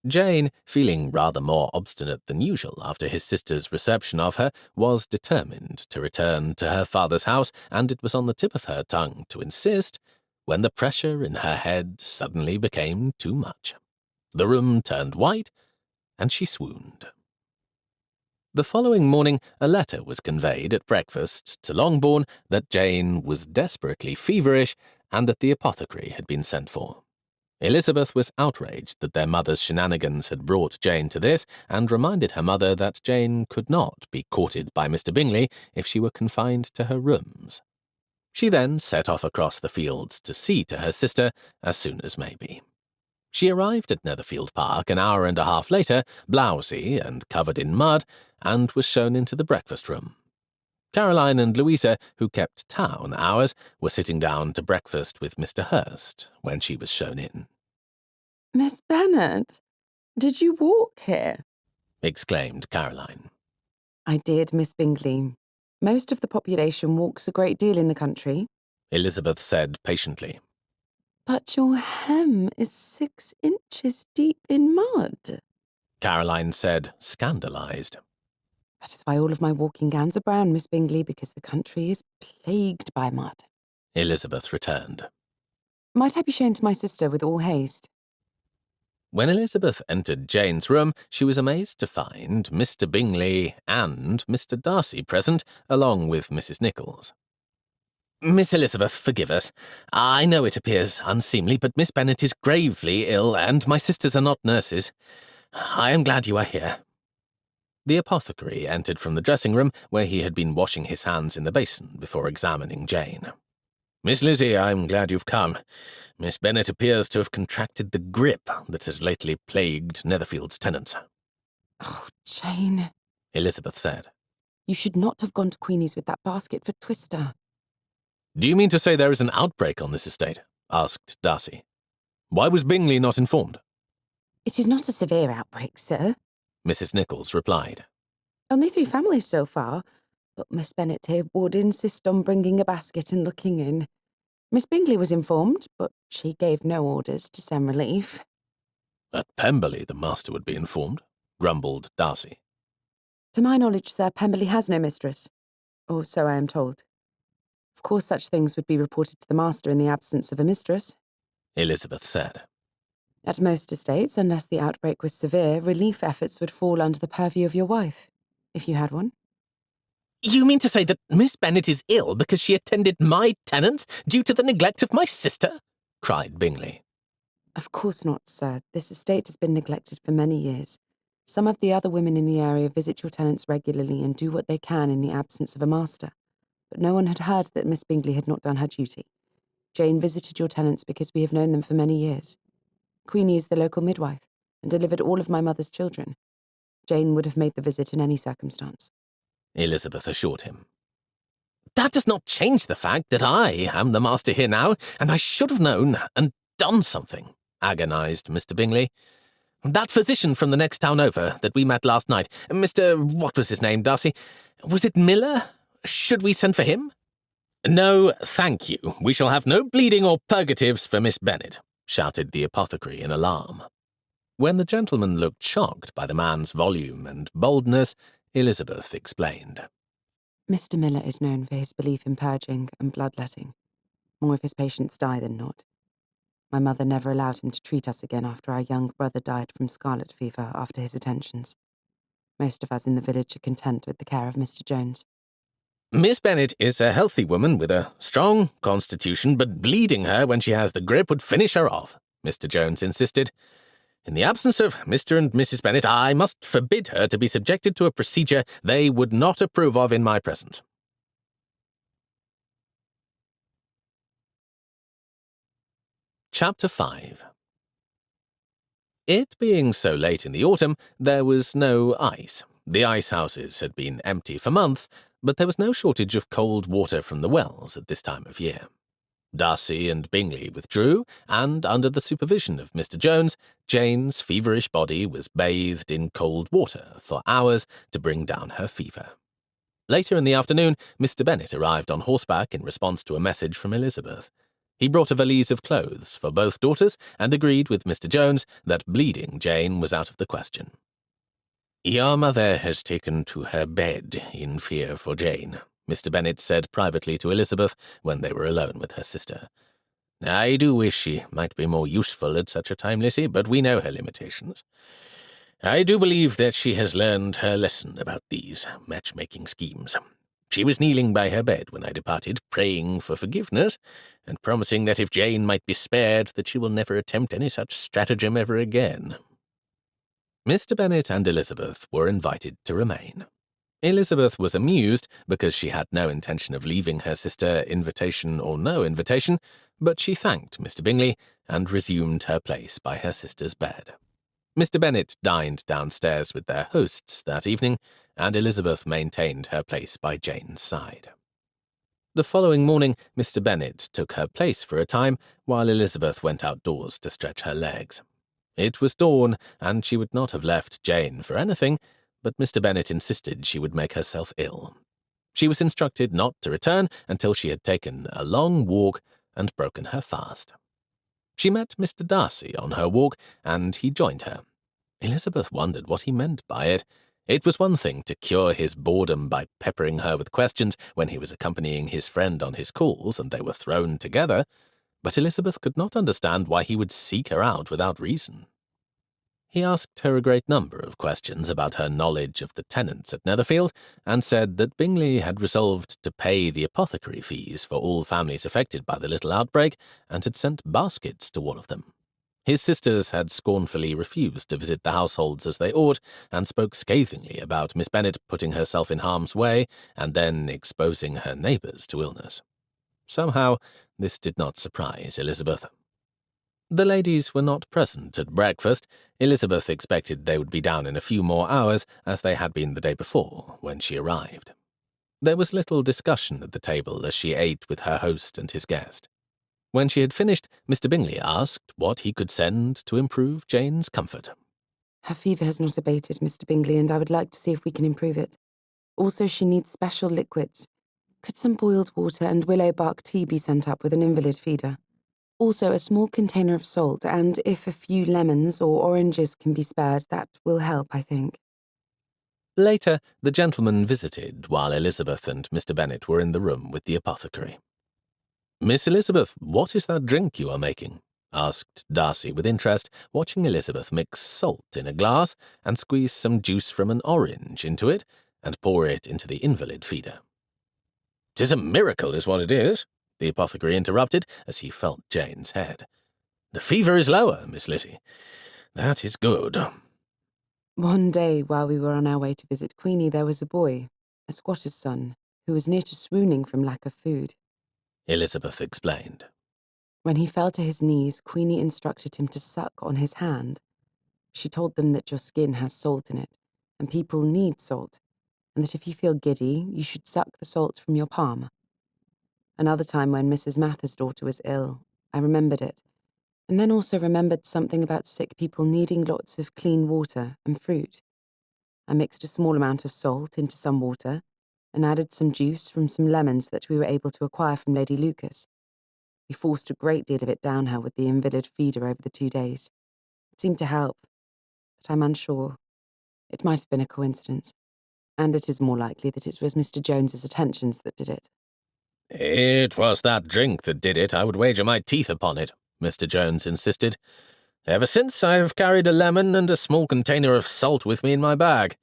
Jane, feeling rather more obstinate than usual after his sister's reception of her, was determined to return to her father's house, and it was on the tip of her tongue to insist, when the pressure in her head suddenly became too much. The room turned white, and she swooned. The following morning a letter was conveyed at breakfast to Longbourn that Jane was desperately feverish and that the apothecary had been sent for. Elizabeth was outraged that their mother's shenanigans had brought Jane to this, and reminded her mother that Jane could not be courted by Mr. Bingley if she were confined to her rooms. She then set off across the fields to see to her sister as soon as may be. She arrived at Netherfield Park an hour and a half later, blousy and covered in mud, and was shown into the breakfast room. Caroline and Louisa, who kept town hours, were sitting down to breakfast with Mr. Hurst when she was shown in. Miss Bennet, did you walk here? Exclaimed Caroline. I did, Miss Bingley. Most of the population walks a great deal in the country. Elizabeth said patiently. But your hem is 6 inches deep in mud. Caroline said, scandalized. That is why all of my walking gowns are brown, Miss Bingley, because the country is plagued by mud. Elizabeth returned. Might I be shown to my sister with all haste? When Elizabeth entered Jane's room, she was amazed to find Mr. Bingley and Mr. Darcy present, along with Mrs. Nichols. Miss Elizabeth, forgive us. I know it appears unseemly, but Miss Bennet is gravely ill, and my sisters are not nurses. I am glad you are here. The apothecary entered from the dressing-room, where he had been washing his hands in the basin before examining Jane. Miss Lizzie, I'm glad you've come. Miss Bennet appears to have contracted the grip that has lately plagued Netherfield's tenants. Oh, Jane, Elizabeth said. you should not have gone to Queenie's with that basket for Twister. Do you mean to say there is an outbreak on this estate? Asked Darcy. Why was Bingley not informed? It is not a severe outbreak, sir. Mrs. Nichols replied. Only 3 families so far, but Miss Bennet here would insist on bringing a basket and looking in. Miss Bingley was informed, but she gave no orders to send relief. At Pemberley the master would be informed, grumbled Darcy. To my knowledge, sir, Pemberley has no mistress, or so I am told. Of course such things would be reported to the master in the absence of a mistress. Elizabeth said. At most estates, unless the outbreak was severe, relief efforts would fall under the purview of your wife, if you had one. You mean to say that Miss Bennet is ill because she attended my tenants due to the neglect of my sister? Cried Bingley. Of course not, sir. This estate has been neglected for many years. Some of the other women in the area visit your tenants regularly and do what they can in the absence of a master. But no one had heard that Miss Bingley had not done her duty. Jane visited your tenants because we have known them for many years. Queenie is the local midwife and delivered all of my mother's children. Jane would have made the visit in any circumstance. Elizabeth assured him. That does not change the fact that I am the master here now, and I should have known and done something, agonized Mr. Bingley. That physician from the next town over that we met last night, Mr. What was his name, Darcy? Was it Miller? Should we send for him? No, thank you. We shall have no bleeding or purgatives for Miss Bennet, shouted the apothecary in alarm. When the gentleman looked shocked by the man's volume and boldness, Elizabeth explained. Mr. Miller is known for his belief in purging and bloodletting. More of his patients die than not. My mother never allowed him to treat us again after our young brother died from scarlet fever after his attentions. Most of us in the village are content with the care of Mr. Jones. Miss Bennet is a healthy woman with a strong constitution, but bleeding her when she has the grip would finish her off, Mr. Jones insisted. In the absence of Mr. and Mrs. Bennet, I must forbid her to be subjected to a procedure they would not approve of in my presence. Chapter 5. It being so late in the autumn, there was no ice. The ice-houses had been empty for months, but there was no shortage of cold water from the wells at this time of year. Darcy and Bingley withdrew, and under the supervision of Mr. Jones, Jane's feverish body was bathed in cold water for hours to bring down her fever. Later in the afternoon, Mr. Bennet arrived on horseback in response to a message from Elizabeth. He brought a valise of clothes for both daughters and agreed with Mr. Jones that bleeding Jane was out of the question. "Your mother has taken to her bed in fear for Jane," Mr. Bennet said privately to Elizabeth when they were alone with her sister. "I do wish she might be more useful at such a time, Lizzie, but we know her limitations. I do believe that she has learned her lesson about these matchmaking schemes. She was kneeling by her bed when I departed, praying for forgiveness, and promising that if Jane might be spared, that she will never attempt any such stratagem ever again." Mr. Bennet and Elizabeth were invited to remain. Elizabeth was amused because she had no intention of leaving her sister, invitation or no invitation, but she thanked Mr. Bingley and resumed her place by her sister's bed. Mr. Bennet dined downstairs with their hosts that evening, and Elizabeth maintained her place by Jane's side. The following morning, Mr. Bennet took her place for a time, while Elizabeth went outdoors to stretch her legs. It was dawn, and she would not have left Jane for anything, but Mr. Bennet insisted she would make herself ill. She was instructed not to return until she had taken a long walk and broken her fast. She met Mr. Darcy on her walk, and he joined her. Elizabeth wondered what he meant by it. It was one thing to cure his boredom by peppering her with questions when he was accompanying his friend on his calls and they were thrown together, but Elizabeth could not understand why he would seek her out without reason. He asked her a great number of questions about her knowledge of the tenants at Netherfield, and said that Bingley had resolved to pay the apothecary fees for all families affected by the little outbreak, and had sent baskets to one of them. His sisters had scornfully refused to visit the households as they ought, and spoke scathingly about Miss Bennet putting herself in harm's way, and then exposing her neighbours to illness. Somehow, this did not surprise Elizabeth. The ladies were not present at breakfast. Elizabeth expected they would be down in a few more hours, as they had been the day before, when she arrived. There was little discussion at the table as she ate with her host and his guest. When she had finished, Mr. Bingley asked what he could send to improve Jane's comfort. Her fever has not abated, Mr. Bingley, and I would like to see if we can improve it. Also, she needs special liquids. Could some boiled water and willow bark tea be sent up with an invalid feeder? Also, a small container of salt, and if a few lemons or oranges can be spared, that will help, I think. Later, the gentlemen visited while Elizabeth and Mr. Bennet were in the room with the apothecary. "Miss Elizabeth, what is that drink you are making?" asked Darcy with interest, watching Elizabeth mix salt in a glass and squeeze some juice from an orange into it and pour it into the invalid feeder. "'Tis a miracle is what it is," the apothecary interrupted as he felt Jane's head. "The fever is lower, Miss Lizzie. That is good." One day, while we were on our way to visit Queenie, there was a boy, a squatter's son, who was near to swooning from lack of food. Elizabeth explained. When he fell to his knees, Queenie instructed him to suck on his hand. She told them that your skin has salt in it, and people need salt, and that if you feel giddy, you should suck the salt from your palm. Another time when Mrs. Mather's daughter was ill, I remembered it, and then also remembered something about sick people needing lots of clean water and fruit. I mixed a small amount of salt into some water and added some juice from some lemons that we were able to acquire from Lady Lucas. We forced a great deal of it down her with the invalid feeder over the 2 days. It seemed to help, but I'm unsure. It might have been a coincidence, and it is more likely that it was Mr. Jones's attentions that did it. "It was that drink that did it, I would wager my teeth upon it," Mr. Jones insisted. "Ever since, I have carried a lemon and a small container of salt with me in my bag.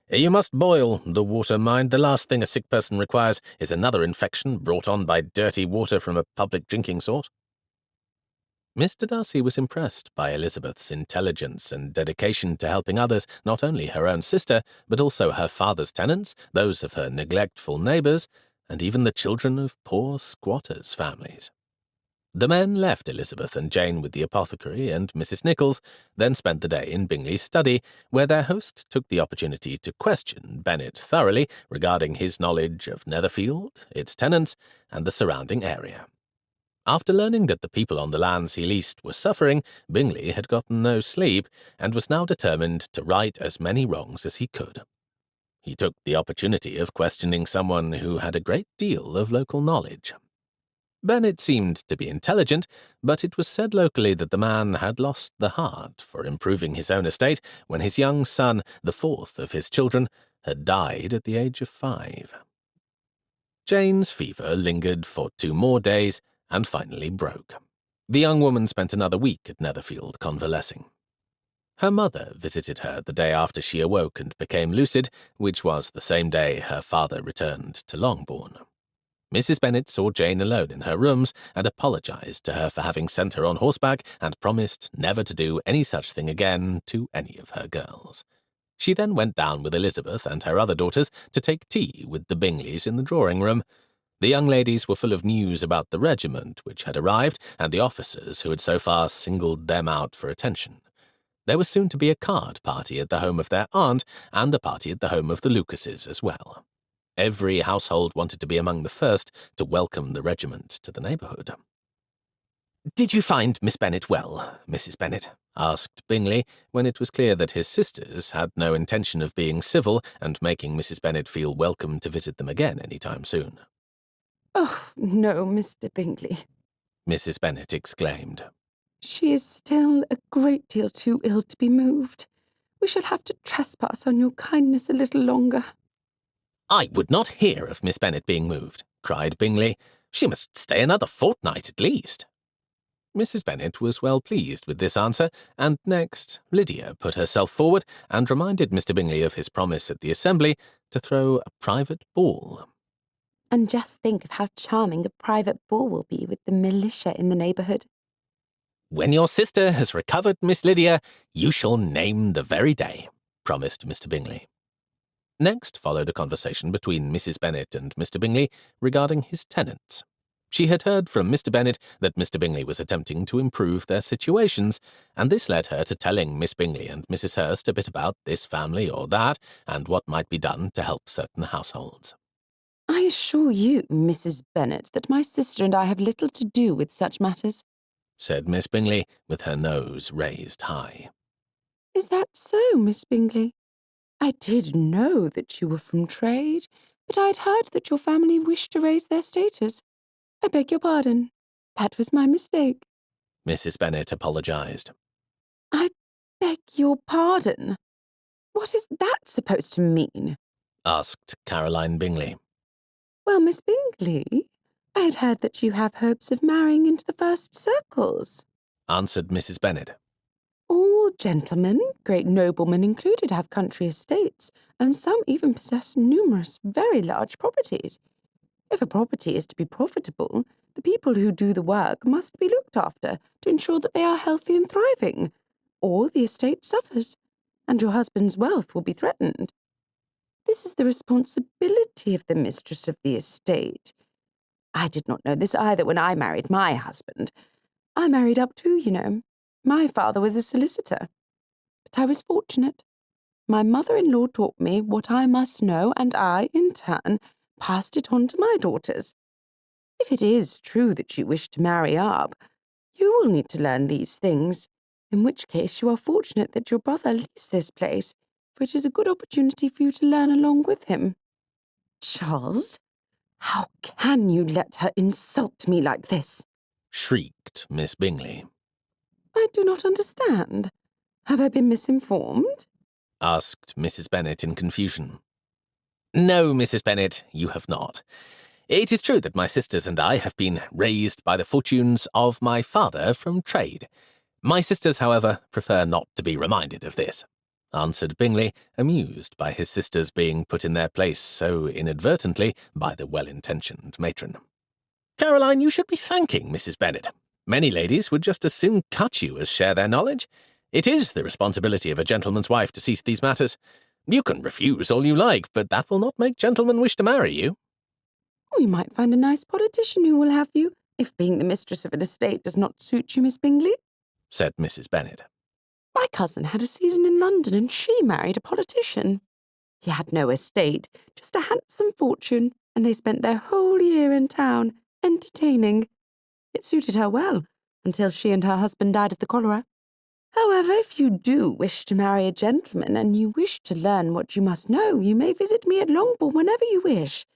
You must boil the water, mind. The last thing a sick person requires is another infection brought on by dirty water from a public drinking sort." Mr. Darcy was impressed by Elizabeth's intelligence and dedication to helping others, not only her own sister, but also her father's tenants, those of her neglectful neighbours, and even the children of poor squatters' families. The men left Elizabeth and Jane with the apothecary and Mrs. Nichols, then spent the day in Bingley's study, where their host took the opportunity to question Bennet thoroughly regarding his knowledge of Netherfield, its tenants, and the surrounding area. After learning that the people on the lands he leased were suffering, Bingley had gotten no sleep, and was now determined to right as many wrongs as he could. He took the opportunity of questioning someone who had a great deal of local knowledge. Bennet seemed to be intelligent, but it was said locally that the man had lost the heart for improving his own estate when his young son, the fourth of his children, had died at the age of 5. Jane's fever lingered for 2 more days and finally broke. The young woman spent another week at Netherfield convalescing. Her mother visited her the day after she awoke and became lucid, which was the same day her father returned to Longbourn. Mrs. Bennet saw Jane alone in her rooms and apologized to her for having sent her on horseback and promised never to do any such thing again to any of her girls. She then went down with Elizabeth and her other daughters to take tea with the Bingleys in the drawing-room. The young ladies were full of news about the regiment which had arrived and the officers who had so far singled them out for attention. There was soon to be a card party at the home of their aunt and a party at the home of the Lucases as well. Every household wanted to be among the first to welcome the regiment to the neighbourhood. "Did you find Miss Bennet well, Mrs. Bennet?" asked Bingley, when it was clear that his sisters had no intention of being civil and making Mrs. Bennet feel welcome to visit them again any time soon. "Oh, no, Mr. Bingley," Mrs. Bennet exclaimed. "she is still a great deal too ill to be moved. We shall have to trespass on your kindness a little longer." "I would not hear of Miss Bennet being moved," cried Bingley. "She must stay another fortnight at least." Mrs. Bennet was well pleased with this answer, and next Lydia put herself forward and reminded Mr. Bingley of his promise at the assembly to throw a private ball. "And just think of how charming a private ball will be with the militia in the neighbourhood." "When your sister has recovered, Miss Lydia, you shall name the very day," promised Mr. Bingley. Next followed a conversation between Mrs. Bennet and Mr. Bingley regarding his tenants. She had heard from Mr. Bennet that Mr. Bingley was attempting to improve their situations, and this led her to telling Miss Bingley and Mrs. Hurst a bit about this family or that, and what might be done to help certain households. "I assure you, Mrs. Bennet, that my sister and I have little to do with such matters," said Miss Bingley, with her nose raised high. "Is that so, Miss Bingley? I did know that you were from trade, but I'd heard that your family wished to raise their status. I beg your pardon. That was my mistake." Mrs. Bennet apologized. "I beg your pardon? What is that supposed to mean?" Asked Caroline Bingley. "Well, Miss Bingley, I had heard that you have hopes of marrying into the first circles." Answered Mrs. Bennet. "All gentlemen, great noblemen included, have country estates, and some even possess numerous very large properties. If a property is to be profitable, the people who do the work must be looked after to ensure that they are healthy and thriving, or the estate suffers, and your husband's wealth will be threatened. This is the responsibility of the mistress of the estate. I did not know this either when I married my husband. I married up too, you know. My father was a solicitor. But I was fortunate. My mother-in-law taught me what I must know, and I, in turn, passed it on to my daughters. If it is true that you wish to marry up, you will need to learn these things, in which case you are fortunate that your brother leaves this place, for it is a good opportunity for you to learn along with him." "Charles, how can you let her insult me like this?" Shrieked Miss Bingley. "I do not understand. Have I been misinformed?" Asked Mrs. Bennet in confusion. "No, Mrs. Bennet, you have not. It is true that my sisters and I have been raised by the fortunes of my father from trade. My sisters, however, prefer not to be reminded of this," answered Bingley, amused by his sisters being put in their place so inadvertently by the well-intentioned matron. "Caroline, you should be thanking Mrs. Bennet. Many ladies would just as soon cut you as share their knowledge. It is the responsibility of a gentleman's wife to see to these matters. You can refuse all you like, but that will not make gentlemen wish to marry you." "We might find a nice politician who will have you, if being the mistress of an estate does not suit you, Miss Bingley," said Mrs. Bennet. "My cousin had a season in London, and she married a politician. He had no estate, just a handsome fortune, and they spent their whole year in town, entertaining. It suited her well, until she and her husband died of the cholera. However, if you do wish to marry a gentleman, and you wish to learn what you must know, you may visit me at Longbourn whenever you wish.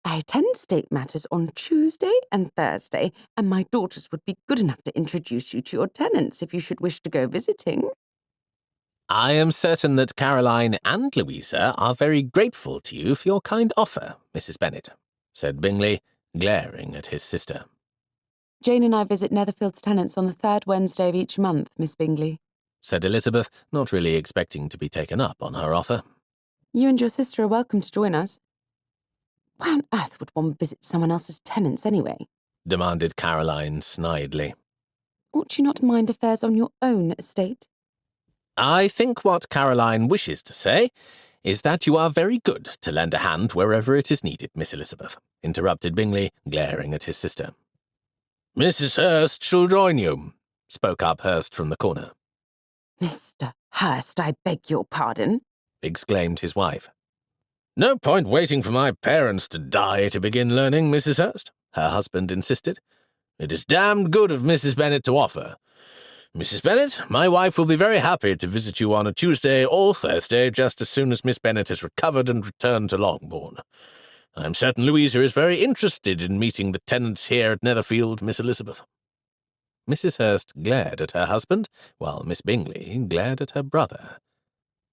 I attend state matters on Tuesday and Thursday, and my daughters would be good enough to introduce you to your tenants if you should wish to go visiting. I am certain that Caroline and Louisa are very grateful to you for your kind offer, Mrs. Bennet, said Bingley, glaring at his sister. Jane and I visit Netherfield's tenants on the third Wednesday of each month, Miss Bingley, said Elizabeth, not really expecting to be taken up on her offer. You and your sister are welcome to join us. Why on earth would one visit someone else's tenants anyway? Demanded Caroline snidely. Ought you not mind affairs on your own estate? I think what Caroline wishes to say is that you are very good to lend a hand wherever it is needed, Miss Elizabeth, interrupted Bingley, glaring at his sister. Mrs. Hurst shall join you, spoke up Hurst from the corner. Mr. Hurst, I beg your pardon, exclaimed his wife. No point waiting for my parents to die to begin learning, Mrs. Hurst, her husband insisted. It is damned good of Mrs. Bennet to offer. Mrs. Bennet, my wife will be very happy to visit you on a Tuesday or Thursday just as soon as Miss Bennet has recovered and returned to Longbourn. I'm certain Louisa is very interested in meeting the tenants here at Netherfield, Miss Elizabeth. Mrs. Hurst glared at her husband, while Miss Bingley glared at her brother.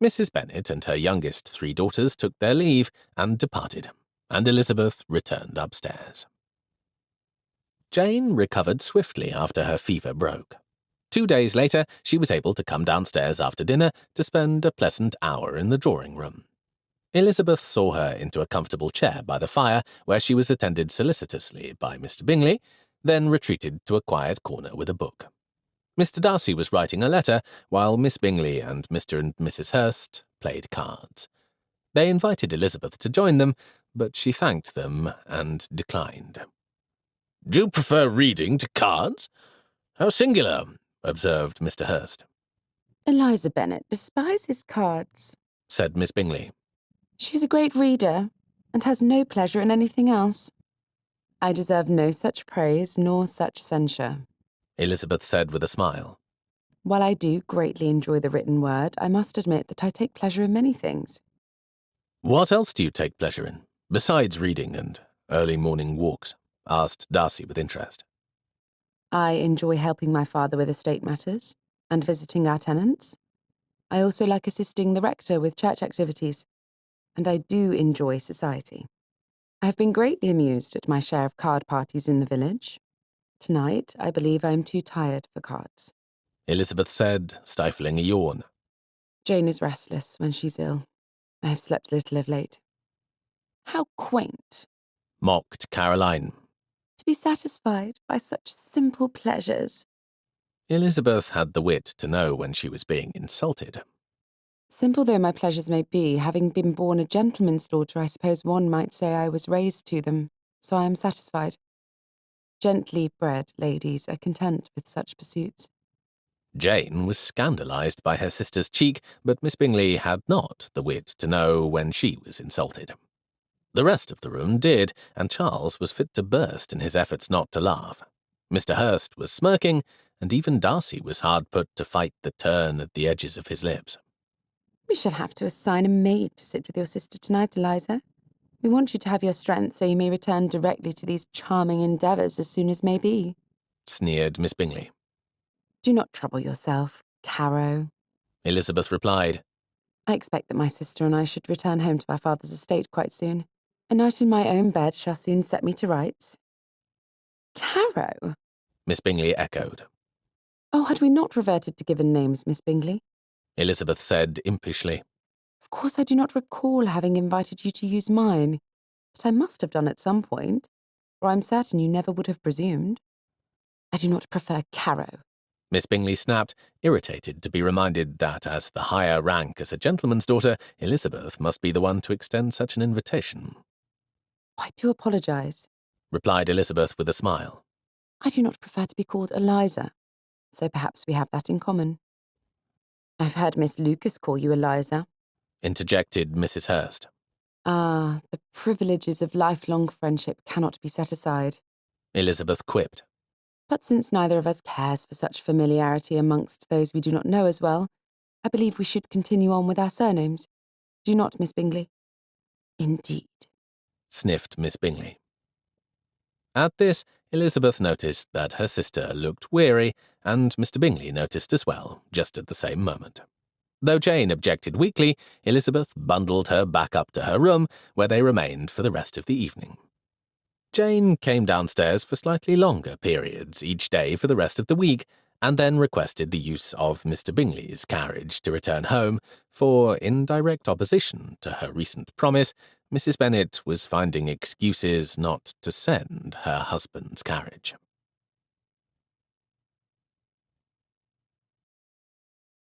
Mrs. Bennet and her youngest 3 daughters took their leave and departed, and Elizabeth returned upstairs. Jane recovered swiftly after her fever broke. 2 days later, she was able to come downstairs after dinner to spend a pleasant hour in the drawing-room. Elizabeth saw her into a comfortable chair by the fire, where she was attended solicitously by Mr. Bingley, then retreated to a quiet corner with a book. Mr. Darcy was writing a letter, while Miss Bingley and Mr. and Mrs. Hurst played cards. They invited Elizabeth to join them, but she thanked them and declined. Do you prefer reading to cards? How singular, observed Mr. Hurst. Eliza Bennet despises cards, said Miss Bingley. She's a great reader, and has no pleasure in anything else. I deserve no such praise nor such censure, Elizabeth said with a smile. While I do greatly enjoy the written word, I must admit that I take pleasure in many things. What else do you take pleasure in, besides reading and early morning walks? Asked Darcy with interest. I enjoy helping my father with estate matters and visiting our tenants. I also like assisting the rector with church activities, and I do enjoy society. I have been greatly amused at my share of card parties in the village. Tonight, I believe I am too tired for cards, Elizabeth said, stifling a yawn. Jane is restless when she's ill. I have slept little of late. How quaint, mocked Caroline. to be satisfied by such simple pleasures. Elizabeth had the wit to know when she was being insulted. Simple though my pleasures may be, having been born a gentleman's daughter, I suppose one might say I was raised to them, so I am satisfied. Gently bred ladies are content with such pursuits. Jane was scandalized by her sister's cheek, but Miss Bingley had not the wit to know when she was insulted. The rest of the room did, and Charles was fit to burst in his efforts not to laugh. Mr. Hurst was smirking, and even Darcy was hard put to fight the turn at the edges of his lips. We shall have to assign a maid to sit with your sister tonight, Eliza. We want you to have your strength so you may return directly to these charming endeavours as soon as may be, sneered Miss Bingley. Do not trouble yourself, Caro, Elizabeth replied. I expect that my sister and I should return home to our father's estate quite soon. A night in my own bed shall soon set me to rights. Caro? Miss Bingley echoed. Oh, had we not reverted to given names, Miss Bingley? Elizabeth said impishly. Of course I do not recall having invited you to use mine, but I must have done at some point, or I'm certain you never would have presumed. I do not prefer Caro. Miss Bingley snapped, irritated to be reminded that as the higher rank as a gentleman's daughter, Elizabeth must be the one to extend such an invitation. I do apologise, replied Elizabeth with a smile. I do not prefer to be called Eliza, so perhaps we have that in common. I've heard Miss Lucas call you Eliza, interjected Mrs. Hurst. Ah, the privileges of lifelong friendship cannot be set aside, Elizabeth quipped. But since neither of us cares for such familiarity amongst those we do not know as well, I believe we should continue on with our surnames. Do you not, Miss Bingley? Indeed, sniffed Miss Bingley. At this, Elizabeth noticed that her sister looked weary, and Mr. Bingley noticed as well, just at the same moment. Though Jane objected weakly, Elizabeth bundled her back up to her room, where they remained for the rest of the evening. Jane came downstairs for slightly longer periods each day for the rest of the week, and then requested the use of Mr. Bingley's carriage to return home, for, in direct opposition to her recent promise, Mrs. Bennet was finding excuses not to send her husband's carriage.